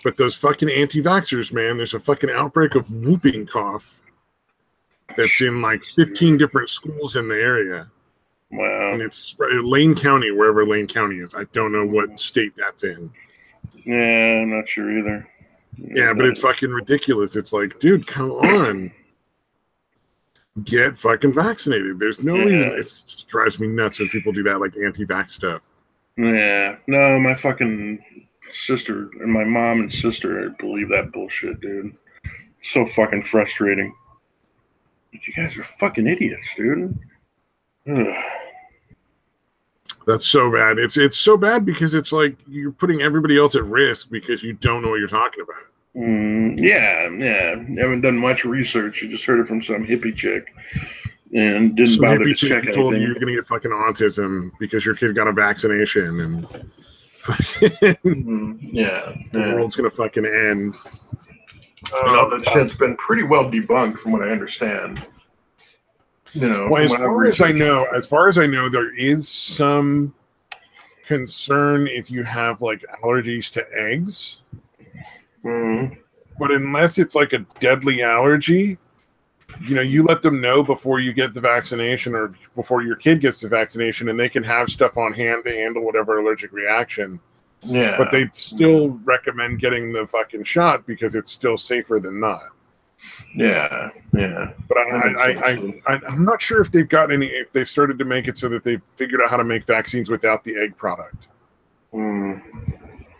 but those fucking anti-vaxxers, man, there's a fucking outbreak of whooping cough that's in like 15 different schools in the area. Wow. And it's Lane County, wherever Lane County is. I don't know what state that's in. Yeah, I'm not sure either. Yeah, but it's fucking ridiculous. It's like, dude, come on. Get fucking vaccinated. There's no reason. It just drives me nuts when people do that, like anti-vax stuff. Yeah. No, my fucking sister and my mom and sister believe that bullshit, dude. So fucking frustrating. You guys are fucking idiots, dude. Ugh. That's so bad. It's so bad because it's like you're putting everybody else at risk because you don't know what you're talking about. Yeah. You haven't done much research. You just heard it from some hippie chick. and didn't bother to check anything. Told you're gonna get fucking autism because your kid got a vaccination, and the world's gonna fucking end. That shit's been pretty well debunked from what I understand. Well, as far as I know, there is some concern if you have like allergies to eggs. But unless it's like a deadly allergy, you let them know before you get the vaccination or before your kid gets the vaccination, and they can have stuff on hand to handle whatever allergic reaction. Yeah. But they still recommend getting the fucking shot because it's still safer than not. Yeah. But I'm not sure if they've got if they've started to make it so that they've figured out how to make vaccines without the egg product.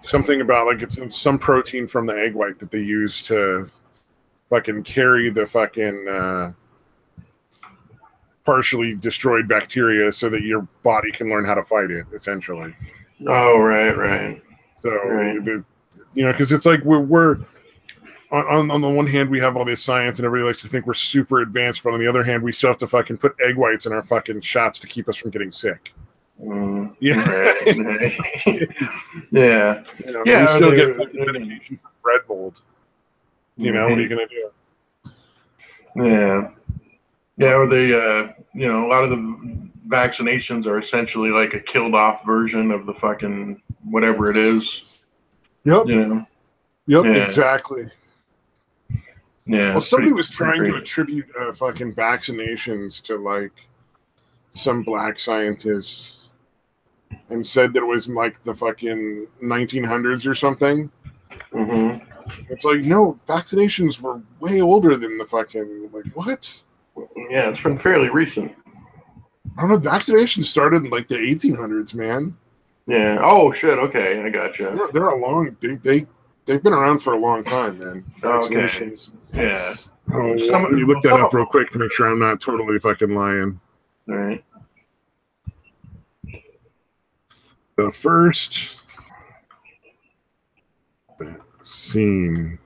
Something about like it's some protein from the egg white that they use to fucking carry the fucking partially destroyed bacteria so that your body can learn how to fight it, essentially. Oh, right. So, because it's like we're on the one hand, we have all this science and everybody likes to think we're super advanced, but on the other hand, we still have to fucking put egg whites in our fucking shots to keep us from getting sick. Yeah. Right. Yeah. We still get fucking medication for bread mold. What are you going to do? Yeah. Yeah, or they, a lot of the vaccinations are essentially like a killed off version of the fucking whatever it is. Yep. Exactly. Yeah. Well, somebody was trying to attribute fucking vaccinations to like some black scientists and said that it was like the fucking 1900s or something. It's like, no, vaccinations were way older than the fucking, like, what? Yeah, it's been fairly recent. I don't know. Vaccinations started in like the 1800s, man. Yeah. Oh shit. Okay, I gotcha. They're a long. They've been around for a long time, man. Vaccinations. Okay. Yeah. Let me look that up real quick to make sure I'm not totally fucking lying. All right. The first vaccine.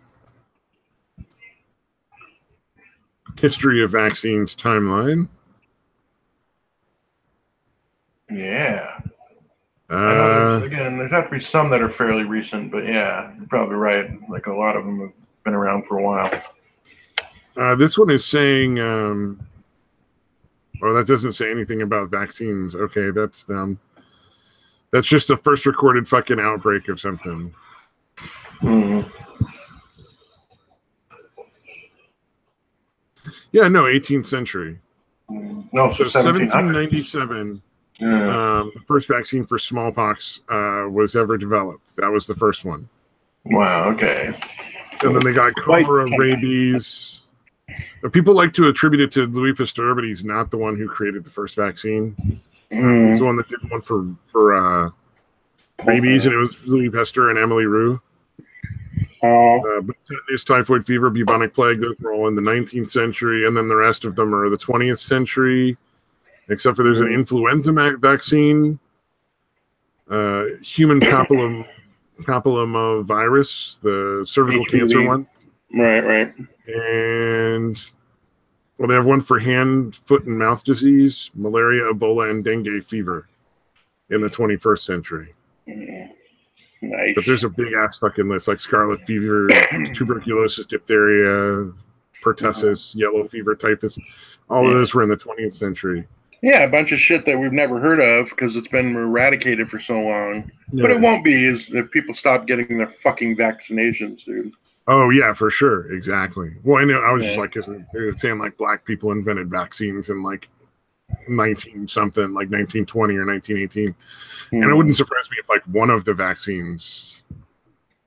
History of vaccines timeline. Yeah. There's have to be some that are fairly recent, but yeah, you're probably right. Like a lot of them have been around for a while. This one is saying, that doesn't say anything about vaccines. Okay, that's them. That's just the first recorded fucking outbreak of something. Yeah, no, 18th century. No, so 1797. The first vaccine for smallpox was ever developed. That was the first one. Wow, okay. And then they got cholera, rabies. People like to attribute it to Louis Pasteur, but he's not the one who created the first vaccine. He's the one that did one for rabies, and it was Louis Pasteur and Emily Roux. But tetanus, typhoid fever, bubonic plague, those were all in the 19th century, and then the rest of them are the 20th century, except for there's an influenza vaccine, human papillomavirus, the cervical cancer one. Right. And, they have one for hand, foot, and mouth disease, malaria, Ebola, and dengue fever in the 21st century. Nice. But there's a big ass fucking list, like scarlet fever, tuberculosis, diphtheria, pertussis, yellow fever, typhus. All of those were in the 20th century. Yeah, a bunch of shit that we've never heard of because it's been eradicated for so long. Yeah. But it won't be if people stop getting their fucking vaccinations, dude. Oh, yeah, for sure. Exactly. Well, I know. I was just like, they were saying like black people invented vaccines in like 19-something, like 1920 or 1918. And it wouldn't surprise me if like one of the vaccines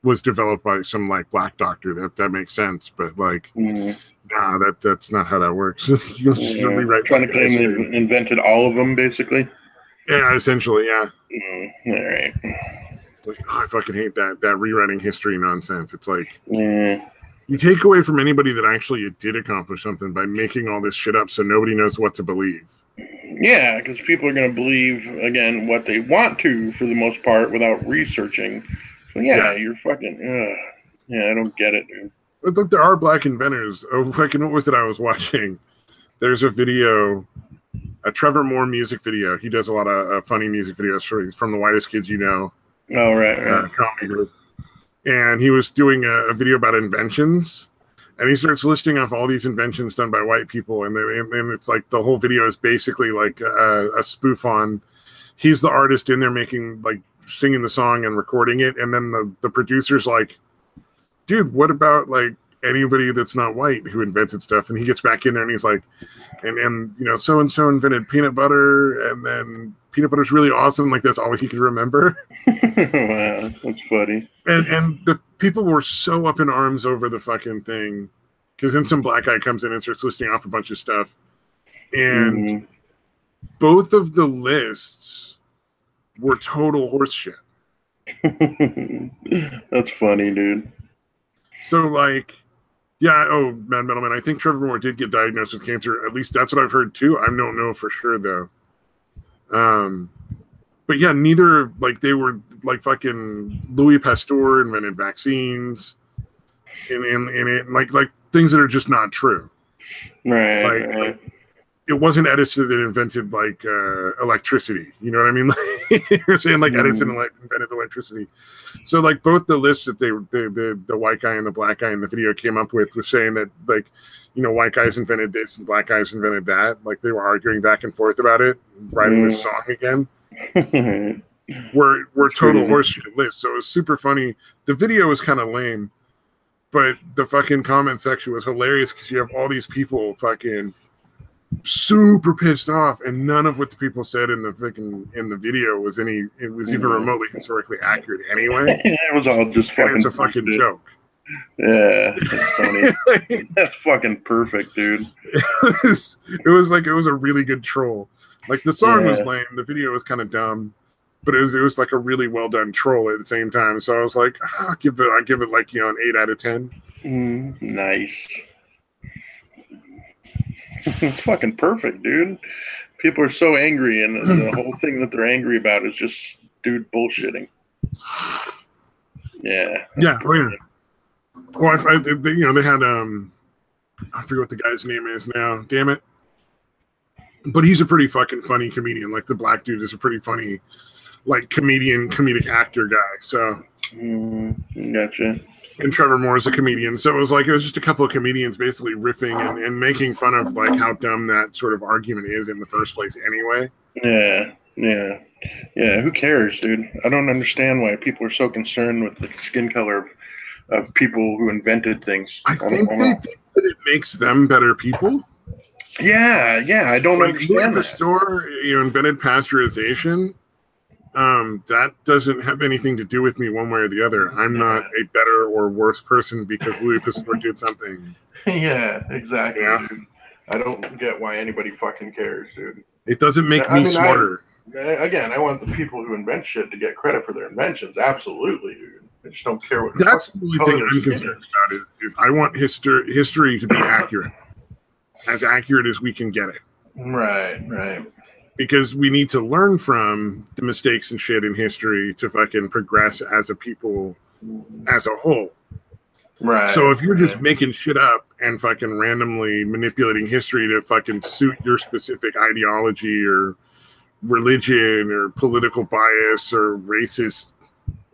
was developed by some like black doctor. That makes sense. But like, nah, that's not how that works. You rewrite trying to claim they invented all of them, basically. Yeah, essentially, yeah. All right. Like, I fucking hate that rewriting history nonsense. It's like you take away from anybody that actually did accomplish something by making all this shit up so nobody knows what to believe. Yeah, because people are going to believe, again, what they want to for the most part without researching. So, you're fucking, I don't get it, dude. But look, there are black inventors. Oh, fucking, what was it I was watching? there's a video, a Trevor Moore music video. He does a lot of funny music videos. He's from the Whitest Kids You Know. Oh, right. Comedy group. And he was doing a video about inventions. And he starts listing off all these inventions done by white people. And it's like the whole video is basically like a spoof on, he's the artist in there making, like, singing the song and recording it. And then the producer's like, dude, what about, like, anybody that's not white who invented stuff? And he gets back in there and he's like, and you know, so-and-so invented peanut butter, and then peanut butter's really awesome. Like, that's all he could remember. Wow, that's funny. And the people were so up in arms over the fucking thing, because then some black guy comes in and starts listing off a bunch of stuff. And both of the lists were total horseshit. That's funny, dude. So, like, yeah, Mad Metalman, I think Trevor Moore did get diagnosed with cancer. At least that's what I've heard, too. I don't know for sure, though. But, yeah, neither, like, they were, like, fucking Louis Pasteur invented vaccines and like things that are just not true. Right, like it wasn't Edison that invented, like, electricity. You know what I mean? Like, you're saying, like, Edison invented electricity. So, like, both the lists that the white guy and the black guy in the video came up with were saying that, like, you know, white guys invented this and black guys invented that. Like, they were arguing back and forth about it, writing this song again. We're total horseshit lists. So it was super funny. The video was kind of lame, but the fucking comment section was hilarious because you have all these people fucking super pissed off, and none of what the people said in the video was even remotely historically accurate anyway. It was all just fucking. And it's a fucking joke. Yeah, that's funny. That's fucking perfect, dude. It was a really good troll. Like, the song was lame, the video was kind of dumb, but it was like a really well done troll at the same time. So I was like, I'll give it like, you know, an 8 out of 10. Nice. It's fucking perfect, dude. People are so angry, and the whole thing that they're angry about is just dude bullshitting. Yeah. Yeah. Oh yeah. Well, you know, they had I forget what the guy's name is now. Damn it. But he's a pretty fucking funny comedian. Like, the black dude is a pretty funny, like, comedic actor guy. So. Gotcha. And Trevor Moore is a comedian. So it was just a couple of comedians basically riffing and making fun of, like, how dumb that sort of argument is in the first place anyway. Yeah. Who cares, dude? I don't understand why people are so concerned with the skin color of people who invented things. I think they think that it makes them better people. Yeah. I don't understand that. Pasteur, you know, invented pasteurization. That doesn't have anything to do with me one way or the other. I'm not a better or worse person because Louis Pasteur did something. Yeah, exactly. Yeah. Dude. I don't get why anybody fucking cares, dude. It doesn't make me smarter. I want the people who invent shit to get credit for their inventions. Absolutely, dude. I just don't care what. That's the only thing I'm concerned about is I want history to be accurate. As accurate as we can get it. Right. Because we need to learn from the mistakes and shit in history to fucking progress as a people as a whole. Right. So if you're just making shit up and fucking randomly manipulating history to fucking suit your specific ideology or religion or political bias or racist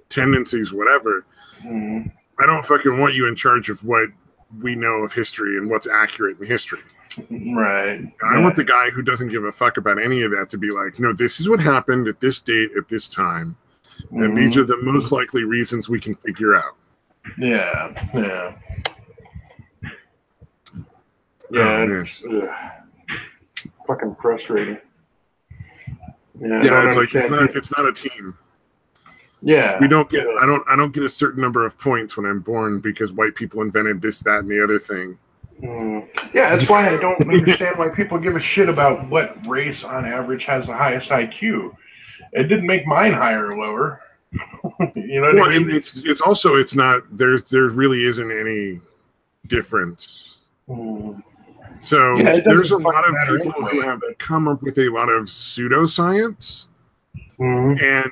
tendencies, whatever, I don't fucking want you in charge of what we know of history and what's accurate in history. Right. I want the guy who doesn't give a fuck about any of that to be like, no, this is what happened at this date at this time. And these are the most likely reasons we can figure out. Yeah. It's fucking frustrating. Yeah, it's like it's not a team. Yeah. We don't get I don't get a certain number of points when I'm born because white people invented this, that, and the other thing. Yeah, that's why I don't understand why people give a shit about what race on average has the highest IQ. It didn't make mine higher or lower. You know what I mean? It's also not there really isn't any difference. So there's a lot of people who have come up with a lot of pseudoscience and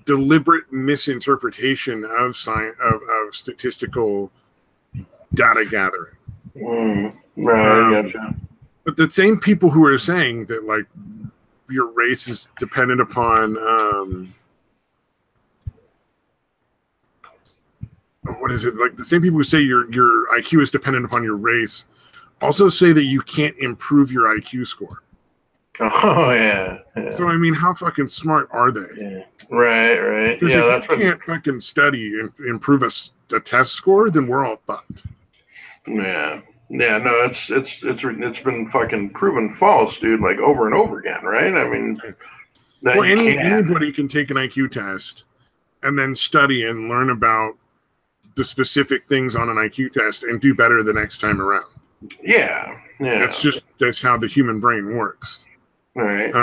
deliberate misinterpretation of science of statistical data gathering. Right, gotcha. But the same people who are saying that like your race is dependent upon what is it, like the same people who say your IQ is dependent upon your race also say that you can't improve your IQ score. Oh yeah. So I mean, how fucking smart are they? Yeah. Right. Because if you can't fucking study and improve a test score, then we're all fucked. Yeah. Yeah, no, it's been fucking proven false, dude, like over and over again, right? I mean, well, anybody can take an IQ test and then study and learn about the specific things on an IQ test and do better the next time around. Yeah. That's how the human brain works. Right.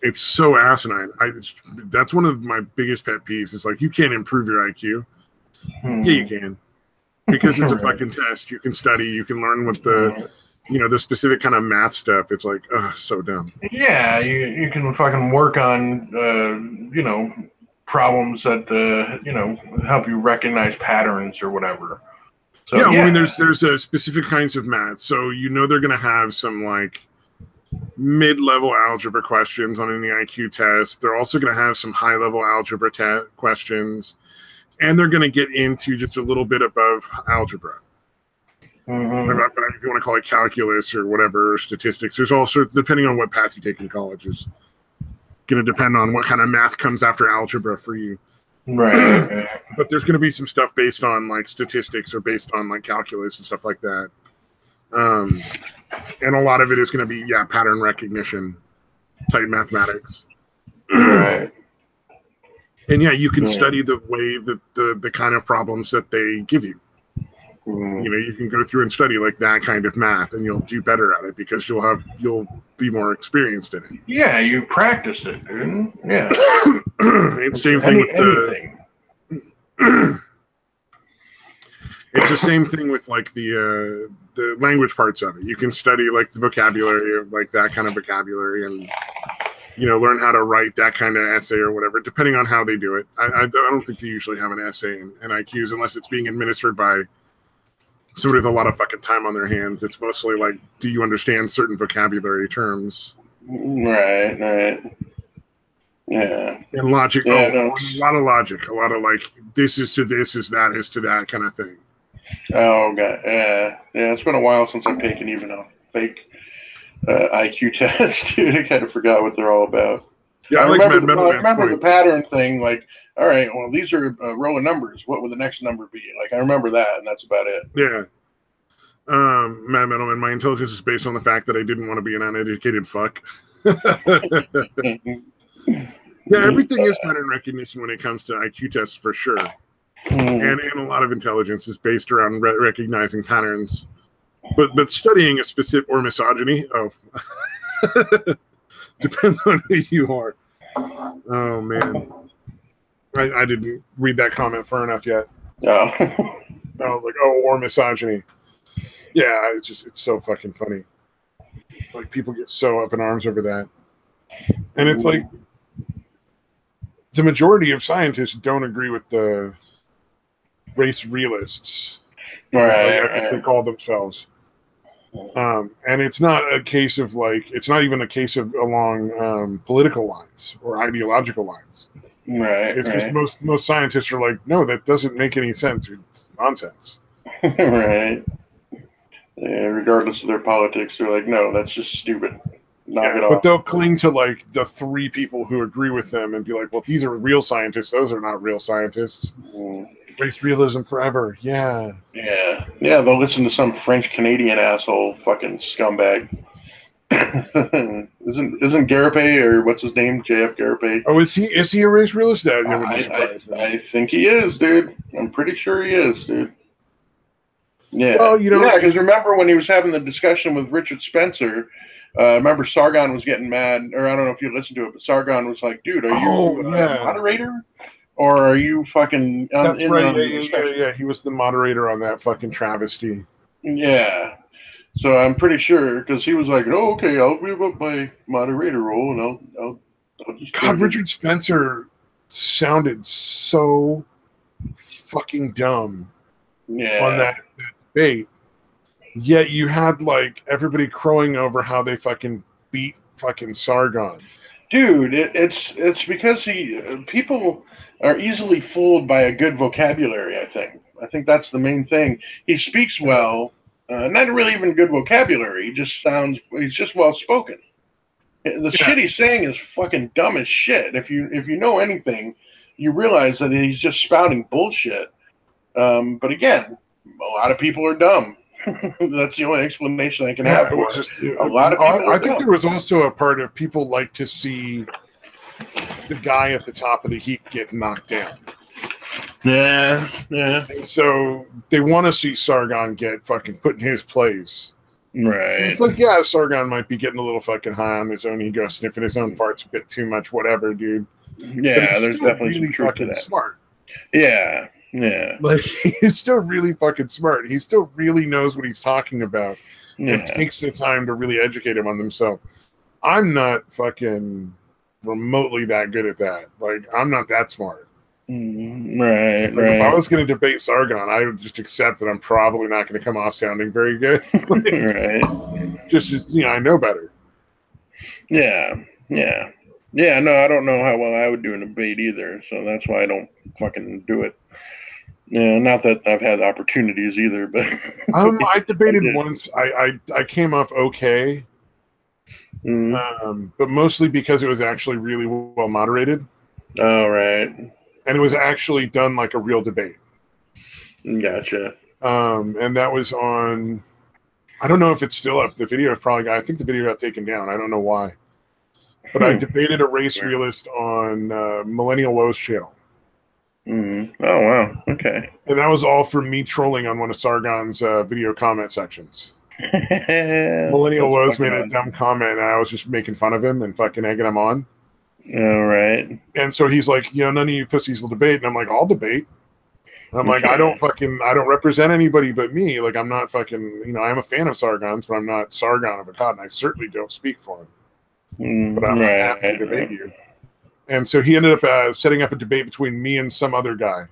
It's so asinine. That's one of my biggest pet peeves. It's like, you can't improve your IQ. Yeah, you can. Because it's a fucking test. You can study, you can learn what the specific kind of math stuff. It's like, so dumb. Yeah, you can fucking work on problems that help you recognize patterns or whatever. So, yeah, I mean, there's a specific kinds of math. So they're gonna have some like mid-level algebra questions on any IQ test. They're also gonna have some high-level algebra questions. And they're going to get into just a little bit above algebra. Mm-hmm. If you want to call it calculus or whatever, or statistics. There's all sorts, depending on what path you take in college, is going to depend on what kind of math comes after algebra for you. Right. But there's going to be some stuff based on like statistics or based on like calculus and stuff like that. And a lot of it is going to be, pattern recognition type mathematics. Right. And you can study the way that the kind of problems that they give you. You can go through and study like that kind of math, and you'll do better at it because you'll be more experienced in it. Yeah, you practiced it, dude. Yeah. Same thing with it's the same thing with like the language parts of it. You can study like the vocabulary of like that kind of vocabulary and learn how to write that kind of essay or whatever, depending on how they do it. I don't think they usually have an essay in IQs unless it's being administered by somebody with a lot of fucking time on their hands. It's mostly like, do you understand certain vocabulary terms? Right. Yeah. And logic. A lot of logic. A lot of like, this is to this, is that is to that kind of thing. Oh, God. Yeah. It's been a while since I've taken even a fake IQ test, dude. I kind of forgot what they're all about. Yeah, I remember the pattern thing. Like, all right, well, these are a row of numbers. What would the next number be? Like, I remember that, and that's about it. Yeah. Mad Metalman, my intelligence is based on the fact that I didn't want to be an uneducated fuck. Yeah, everything is pattern recognition when it comes to IQ tests for sure. And a lot of intelligence is based around recognizing patterns. But studying a specific, or misogyny, depends on who you are. Oh man, I didn't read that comment far enough yet. Oh. I was like, or misogyny. Yeah, it's so fucking funny. Like people get so up in arms over that, and it's like the majority of scientists don't agree with the race realists. Right. I think they call themselves. And it's not a case of like, it's not even a case of along political lines or ideological lines. Right. It's just most scientists are like, no, that doesn't make any sense. It's nonsense. Right. Yeah, regardless of their politics, they're like, no, that's just stupid. Knock it off. But they'll cling to like the 3 people who agree with them and be like, well, these are real scientists. Those are not real scientists. Race realism forever. Yeah. They'll listen to some French Canadian asshole fucking scumbag. Isn't Garapay, or what's his name, JF Garapay? Oh, is he a race realist? I think he is, dude. I'm pretty sure he is, dude. Yeah. Well, because remember when he was having the discussion with Richard Spencer. Remember Sargon was getting mad, or I don't know if you listened to it, but Sargon was like, dude, are you a moderator? Or are you fucking... That's right, yeah. He was the moderator on that fucking travesty. Yeah. So I'm pretty sure, because he was like, oh, okay, I'll give up my moderator role, and I'll just... God, Richard Spencer sounded so fucking dumb on that debate. Yet you had like everybody crowing over how they fucking beat fucking Sargon. Dude, it's because people are easily fooled by a good vocabulary. I think that's the main thing. He speaks well, not really even good vocabulary. He's just well spoken. The shit he's saying is fucking dumb as shit. If you know anything, you realize that he's just spouting bullshit. But again, a lot of people are dumb. That's the only explanation I can have for it. Just, a lot of people. I think there was also a part of people like to see the guy at the top of the heap get knocked down. Yeah. And so they want to see Sargon get fucking put in his place. Right. And it's like, yeah, Sargon might be getting a little fucking high on his own ego, sniffing his own farts a bit too much, whatever, dude. Yeah, there's definitely really some truth fucking to that. Smart. Yeah. Like, he's still really fucking smart. He still really knows what he's talking about. And takes the time to really educate him on himself. I'm not fucking remotely that good at that. Like, I'm not that smart. Right. If I was going to debate Sargon, I would just accept that I'm probably not going to come off sounding very good. Like, right. Just, I know better. Yeah. No, I don't know how well I would do in a debate either, so that's why I don't fucking do it. Yeah, not that I've had opportunities either, but I debated once. I came off okay, but mostly because it was actually really well moderated. Oh, right. And it was actually done like a real debate. Gotcha. And that was on. I don't know if it's still up. The video I think the video got taken down. I don't know why. But I debated a race realist on Millennial Woe's channel. Oh, wow. Okay. And that was all from me trolling on one of Sargon's video comment sections. Millennial Woes made a dumb comment, and I was just making fun of him and fucking egging him on. All right. And so he's like, none of you pussies will debate. And I'm like, I'll debate. I'm like, I don't represent anybody but me. Like, I'm not fucking, I'm a fan of Sargon's, but I'm not Sargon of Akkad, and I certainly don't speak for him. But I'm happy to debate you. And so he ended up setting up a debate between me and some other guy.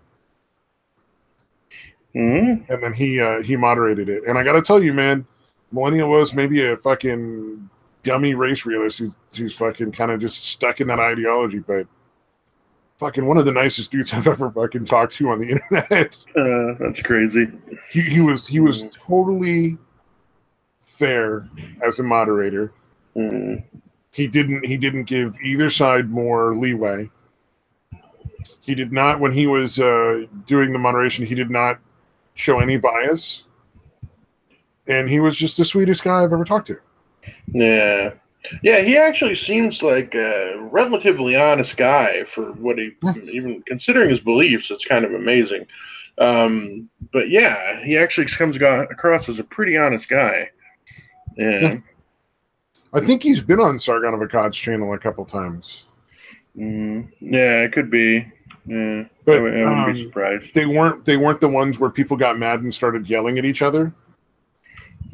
And then he moderated it. And I got to tell you, man, Millennial was maybe a fucking dummy race realist who's fucking kind of just stuck in that ideology, but fucking one of the nicest dudes I've ever fucking talked to on the internet. That's crazy. He was totally fair as a moderator. He didn't give either side more leeway. He did not, when he was doing the moderation, he did not show any bias. And he was just the sweetest guy I've ever talked to. Yeah. Yeah, he actually seems like a relatively honest guy for what he, even considering his beliefs, it's kind of amazing. But yeah, he actually comes across as a pretty honest guy. Yeah. I think he's been on Sargon of Akkad's channel a couple times. Yeah, it could be. Yeah, but I wouldn't be surprised. They weren't the ones where people got mad and started yelling at each other.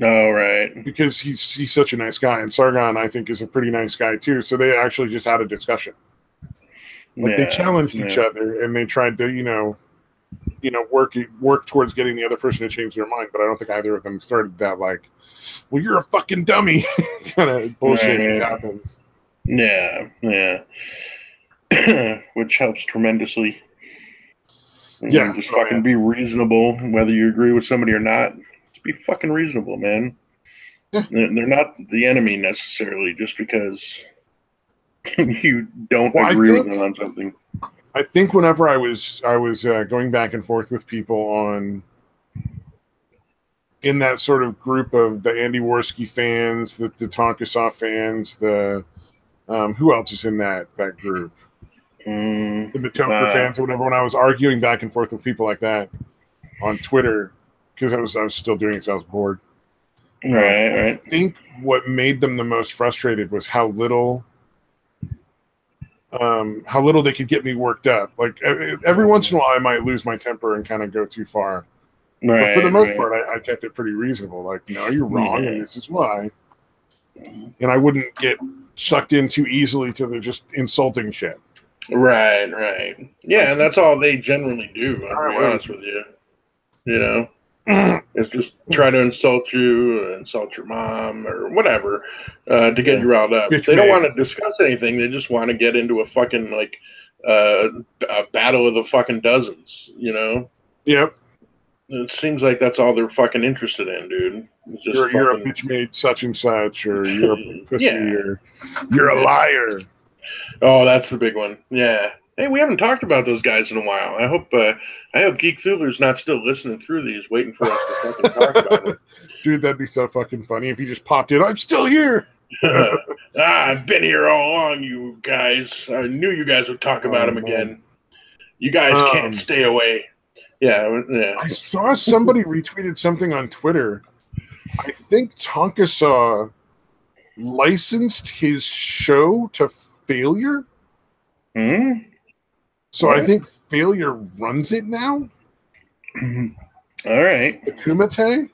Oh, right. Because he's such a nice guy, and Sargon, I think, is a pretty nice guy too. So they actually just had a discussion. Like they challenged each other, and they tried to, work towards getting the other person to change their mind. But I don't think either of them started that like, well, you're a fucking dummy kind of bullshit that happens. Yeah. Which helps tremendously. Just fucking be reasonable, whether you agree with somebody or not. Just be fucking reasonable, man. Yeah. They're not the enemy necessarily just because you don't agree with them on something. I think whenever I was going back and forth with people in that sort of group of the Andy Worski fans, the Tonka Soft fans, the who else is in that group? The Matoker fans or whatever. When I was arguing back and forth with people like that on Twitter, because I was still doing it, so I was bored. Right. I think what made them the most frustrated was how little they could get me worked up. Like every once in a while, I might lose my temper and kind of go too far. Right, but for the most part, I kept it pretty reasonable. Like, no, you're wrong, and this is why. And I wouldn't get sucked in too easily to the just insulting shit. Right. Yeah, and that's all they generally do. I'll be honest with you. It's just try to insult you, insult your mom, or whatever, to get you riled up. They don't want to discuss anything. They just want to get into a fucking like a battle of the fucking dozens. You know? Yep. It seems like that's all they're fucking interested in, dude. Just you're a bitch made such and such, or you're a pussy, or you're a liar. Oh, that's the big one. Yeah. Hey, we haven't talked about those guys in a while. I hope Geek Thuler's not still listening through these, waiting for us to fucking talk about it. Dude, that'd be so fucking funny if he just popped in. I'm still here. I've been here all along, you guys. I knew you guys would talk about him again. You guys can't stay away. Yeah. I saw somebody retweeted something on Twitter. I think Tonkasaw licensed his show to Failure. So I think Failure runs it now. All right. The Kumite.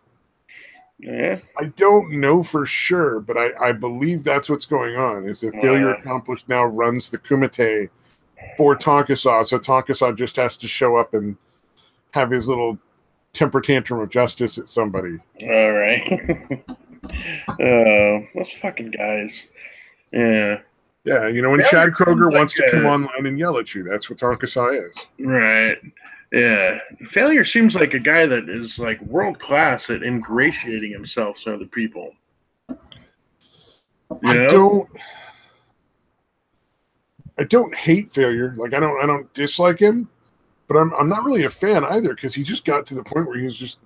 Yeah. I don't know for sure, but I believe that's what's going on. Is that Failure Accomplished now runs the Kumite for Tonkasaw, so Tonkasaw just has to show up and have his little temper tantrum of justice at somebody. All right. Those fucking guys. Yeah. Yeah, you know, when Chad Kroger wants to come online and yell at you, that's what Tonkasaw is. Right. Yeah. Failure seems like a guy that is like world class at ingratiating himself to other people. I don't hate Failure. Like I don't dislike him, but I'm not really a fan either, because he just got to the point where he was just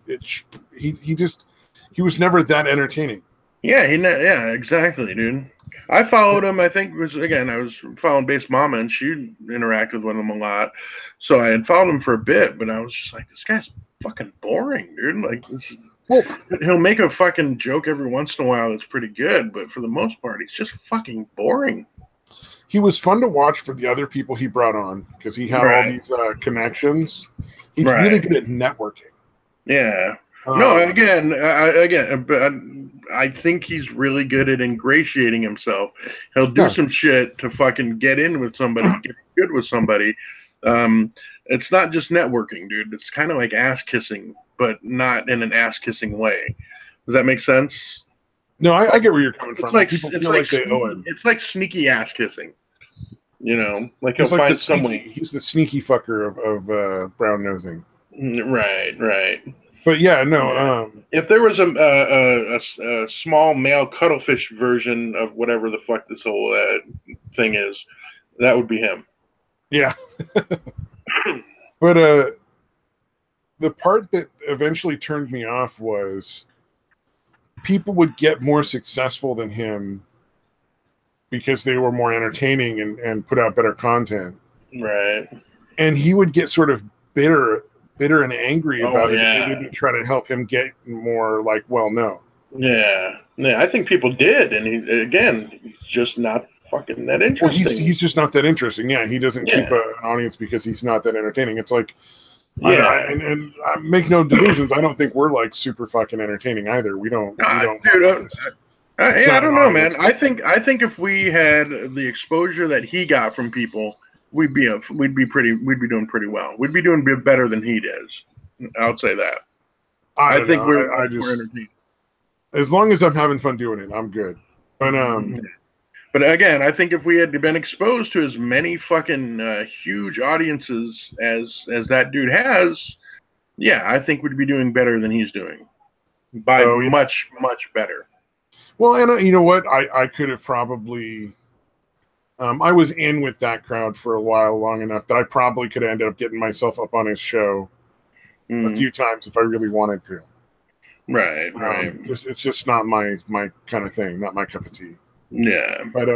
he was never that entertaining. Yeah, exactly, dude. I followed him. I think I was following Base Mama, and she interacted with him a lot. So I had followed him for a bit, but I was just like, this guy's fucking boring, dude. Like, he'll make a fucking joke every once in a while that's pretty good, but for the most part, he's just fucking boring. He was fun to watch for the other people he brought on, because he had all these connections. He's really good at networking. Yeah. I think he's really good at ingratiating himself. He'll do some shit to fucking get in with somebody, get good with somebody. It's not just networking, dude. It's kind of like ass kissing, but not in an ass kissing way. Does that make sense? No, I get where you're coming from. It's like sneaky ass kissing. You know, like he'll find someone. He's the sneaky fucker of brown nosing. Right. But yeah, no. If there was a small male cuttlefish version of whatever the fuck this whole thing is, that would be him. Yeah. But the part that eventually turned me off was people would get more successful than him because they were more entertaining and put out better content. Right. And he would get sort of bitter and angry about it. They didn't try to help him get more like well-known. Yeah, I think people did, and he's just not fucking that interesting. Well, he's just not that interesting. Yeah, he doesn't keep an audience because he's not that entertaining. It's like, and I make no delusions. I don't think we're like super fucking entertaining either. We don't. Dude, I don't know, man. I think if we had the exposure that he got from people, we'd be doing pretty well. We'd be doing better than he does. I'll say that. I think we're entertaining. As long as I'm having fun doing it, I'm good. But again, I think if we had been exposed to as many fucking huge audiences as that dude has, I think we'd be doing better than he's doing. By much, much better. Well, and you know what? I could have probably... I was in with that crowd for a while, long enough that I probably could have ended up getting myself up on his show a few times if I really wanted to. Right. It's just not my kind of thing, not my cup of tea. Yeah. But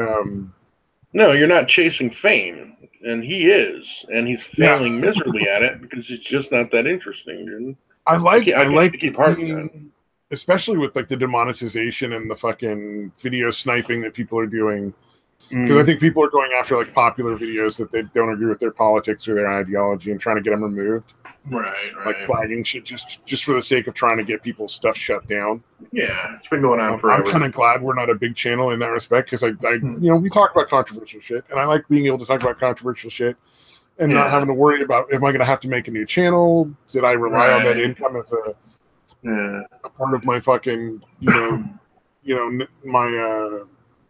no, you're not chasing fame, and he is, and he's failing miserably at it because it's just not that interesting, dude. I like being, especially with like the demonetization and the fucking video sniping that people are doing. Because I think people are going after like popular videos that they don't agree with their politics or their ideology and trying to get them removed. Right. Like flagging shit just for the sake of trying to get people's stuff shut down. Yeah, it's been going on forever. I'm kind of glad we're not a big channel in that respect, because we talk about controversial shit, and I like being able to talk about controversial shit and not having to worry about, am I going to have to make a new channel? Did I rely on that income as a part of my fucking, my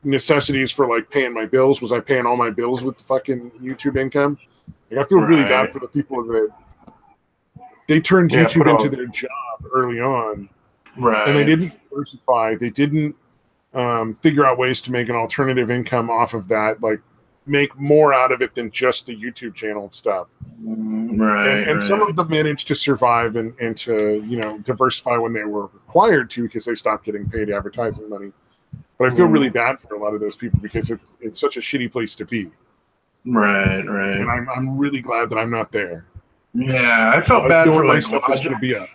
necessities for like paying my bills. Was I paying all my bills with the fucking YouTube income? Like, I feel really bad for the people that they turned YouTube into their job early on, and they didn't diversify. They didn't figure out ways to make an alternative income off of that, like make more out of it than just the YouTube channel stuff. And some of them managed to survive and to diversify when they were required to, because they stopped getting paid advertising money. But I feel really bad for a lot of those people because it's such a shitty place to be. Right. And I'm really glad that I'm not there. Yeah, I felt bad for like Logic. Be up.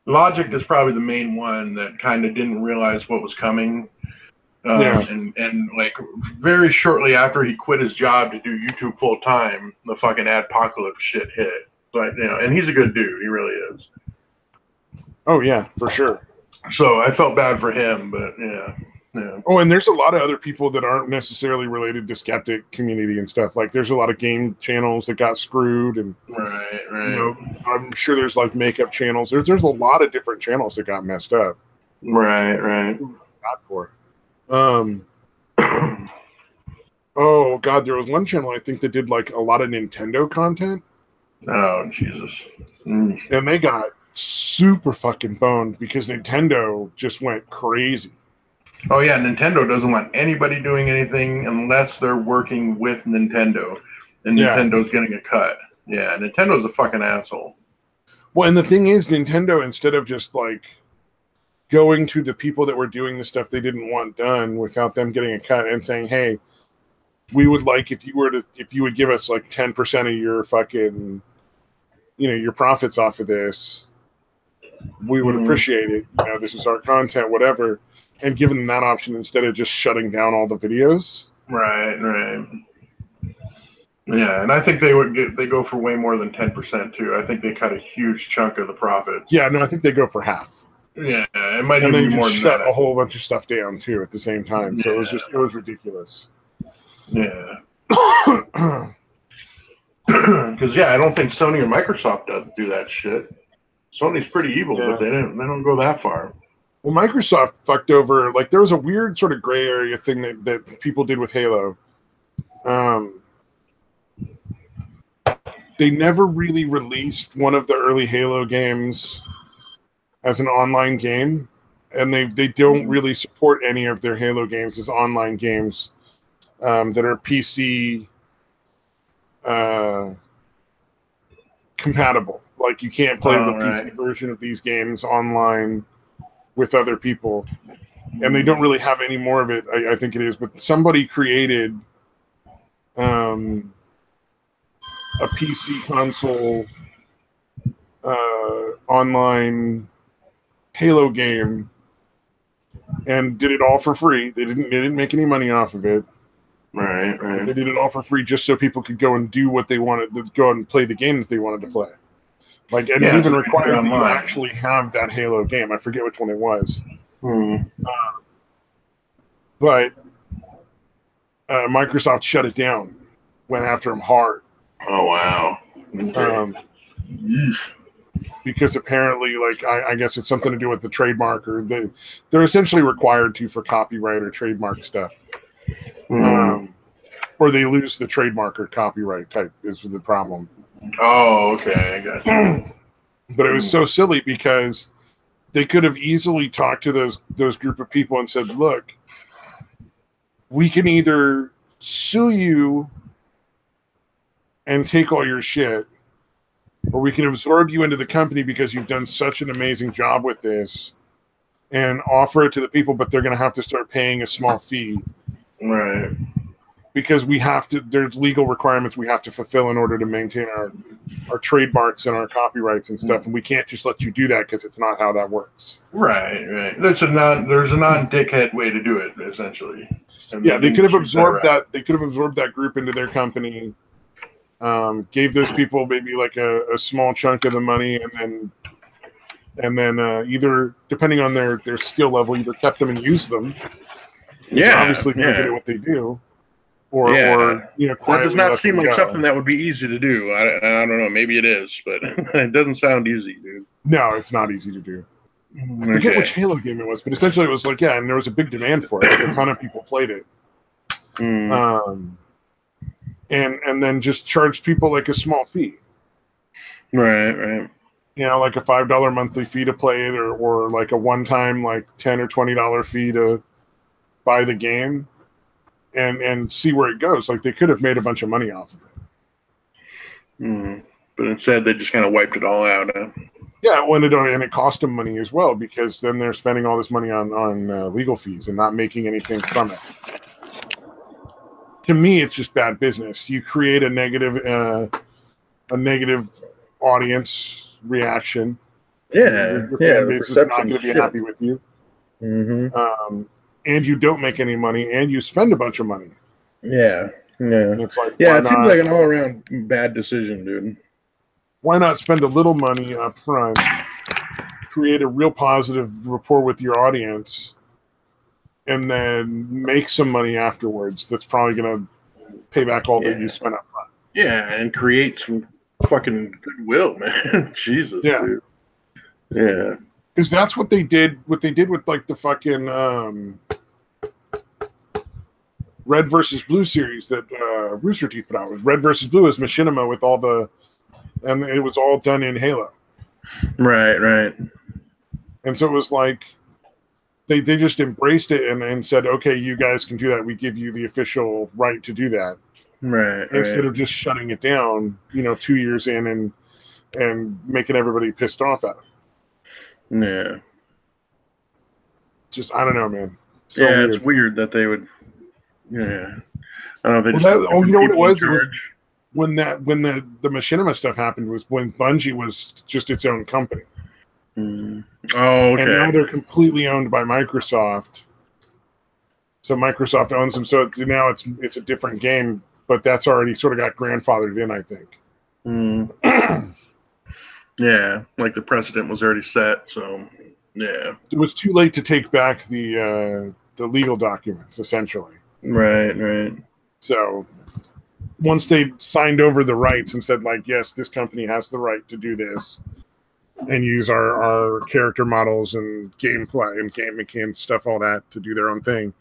Logic is probably the main one that kind of didn't realize what was coming. And like very shortly after he quit his job to do YouTube full time, the fucking adpocalypse shit hit. But and he's a good dude. He really is. Oh yeah, for sure. So I felt bad for him, but yeah. Oh, and there's a lot of other people that aren't necessarily related to skeptic community and stuff. Like there's a lot of game channels that got screwed, and I'm sure there's like makeup channels. There's a lot of different channels that got messed up. Right. God for. Oh God, there was one channel I think that did like a lot of Nintendo content. Oh Jesus! And they got super fucking boned because Nintendo just went crazy. Oh yeah, Nintendo doesn't want anybody doing anything unless they're working with Nintendo, and Nintendo's getting a cut. Yeah, Nintendo's a fucking asshole. Well, and the thing is, Nintendo, instead of just like going to the people that were doing the stuff they didn't want done without them getting a cut and saying, "Hey, we would like if you would give us like 10% of your fucking, your profits off of this, we would appreciate it. This is our content, whatever." And give them that option instead of just shutting down all the videos. Right. Yeah, and I think they go for way more than 10% too. I think they cut a huge chunk of the profits. Yeah, no, I think they go for half. Yeah, it might even be more than shut a whole bunch of stuff down too at the same time. So it was ridiculous. Yeah. Because I don't think Sony or Microsoft does do that shit. Sony's pretty evil, but they don't go that far. Well, Microsoft fucked over, like there was a weird sort of gray area thing that people did with Halo. They never really released one of the early Halo games as an online game, and they don't really support any of their Halo games as online games that are PC compatible. Like you can't play the PC version of these games online with other people, and they don't really have any more of it. I think it is, but somebody created a PC console online Halo game and did it all for free. They didn't make any money off of it. Right. They did it all for free just so people could go and do what they wanted, to go and play the game that they wanted to play. Like, and it even required that you actually have that Halo game. I forget which one it was. But Microsoft shut it down. Went after them hard. Oh, wow. Okay. Because apparently, like, I guess it's something to do with the trademark, or they're essentially required to for copyright or trademark stuff. Or they lose the trademark or copyright type is the problem. Oh, okay, I got you. But it was so silly because they could have easily talked to those group of people and said, "Look, we can either sue you and take all your shit, or we can absorb you into the company because you've done such an amazing job with this, and offer it to the people, but they're going to have to start paying a small fee." Right. Because there's legal requirements we have to fulfill in order to maintain our trademarks and our copyrights and stuff, and we can't just let you do that because it's not how that works. Right. There's a non-dickhead way to do it, essentially. And they could have absorbed that. They could have absorbed that group into their company, gave those people maybe like a small chunk of the money, and then either, depending on their skill level, either kept them and used them. Obviously they're good at what they do. Or that does not seem like something that would be easy to do. I don't know. Maybe it is, but it doesn't sound easy, dude. No, it's not easy to do. I forget which Halo game it was, but essentially it was like, yeah, and there was a big demand for it. Like a ton of people played it. And then just charged people like a small fee. Right. You know, like a $5 monthly fee to play it, or like a one-time like $10 or $20 fee to buy the game and see where it goes. Like they could have made a bunch of money off of it. But instead they just kind of wiped it all out. Yeah, and it cost them money as well, because then they're spending all this money on legal fees and not making anything from it. To me, it's just bad business. You create a negative audience reaction. Yeah, your fan base is not going to be happy with you. And you don't make any money, and you spend a bunch of money. Yeah. And it's like, it seems like an all-around bad decision, dude. Why not spend a little money up front, create a real positive rapport with your audience, and then make some money afterwards that's probably going to pay back all that you spent up front. Yeah, and create some fucking goodwill, man. Jesus, dude. Yeah. Because that's what they did. What they did with like the fucking Red versus Blue series that Rooster Teeth put out. It was Red versus Blue is Machinima with all the... And it was all done in Halo. Right. And so it was like they just embraced it and said, okay, you guys can do that. We give you the official right to do that. Right. Instead of just shutting it down, 2 years in and making everybody pissed off at them. Yeah. Just, I don't know, man. So weird. It's weird that they would. Yeah. I don't know if they you know what it was? It was when the Machinima stuff happened was when Bungie was just its own company. Oh, okay. And now they're completely owned by Microsoft. So Microsoft owns them. So now it's a different game, but that's already sort of got grandfathered in, I think. Yeah, like the precedent was already set. So yeah, it was too late to take back the legal documents, essentially. Right. So once they signed over the rights and said, like, yes, this company has the right to do this and use our character models and gameplay and game mechanics, stuff, all that, to do their own thing.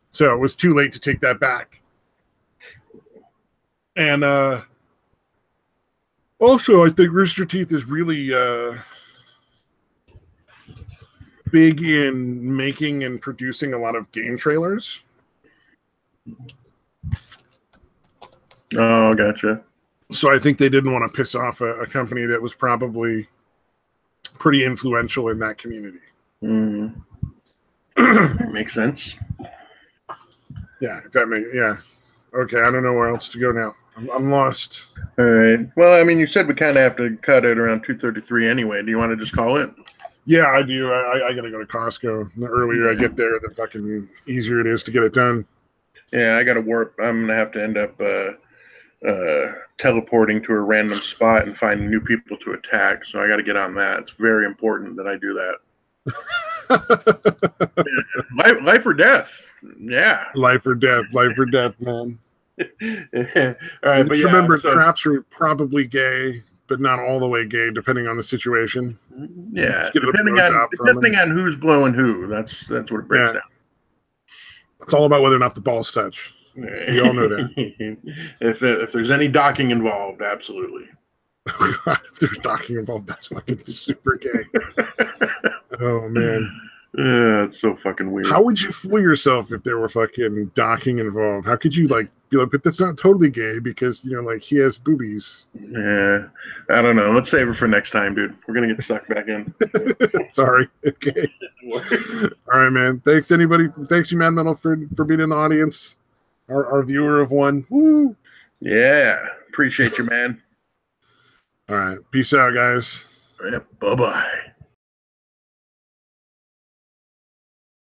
So it was too late to take that back. And also, I think Rooster Teeth is really big in making and producing a lot of game trailers. Oh, gotcha. So I think they didn't want to piss off a company that was probably pretty influential in that community. Makes sense. Yeah, Okay, I don't know where else to go now. I'm lost. All right. Well, I mean, you said we kind of have to cut it around 2:33 anyway. Do you want to just call it? Yeah, I do. I got to go to Costco. The earlier I get there, the fucking easier it is to get it done. Yeah, I got to warp. I'm going to have to end up teleporting to a random spot and find new people to attack. So I got to get on that. It's very important that I do that. Life or death. Yeah. Life or death, man. All right, but remember, traps are probably gay, but not all the way gay, depending on the situation. Yeah, depending on who's blowing who. That's what it breaks down. It's all about whether or not the balls touch. We all know that. If there's any docking involved, absolutely. If there's docking involved, that's fucking super gay. Oh man. Yeah, it's so fucking weird. How would you fool yourself if there were fucking docking involved? How could you be like, but that's not totally gay because he has boobies. Yeah, I don't know. Let's save it for next time, dude. We're gonna get sucked back in. Sorry. Okay. All right, man. Thanks anybody. Thanks you, Mad Metal, for being in the audience. Our viewer of one. Woo. Yeah, appreciate you, man. All right. Peace out, guys. Yep. Bye-bye.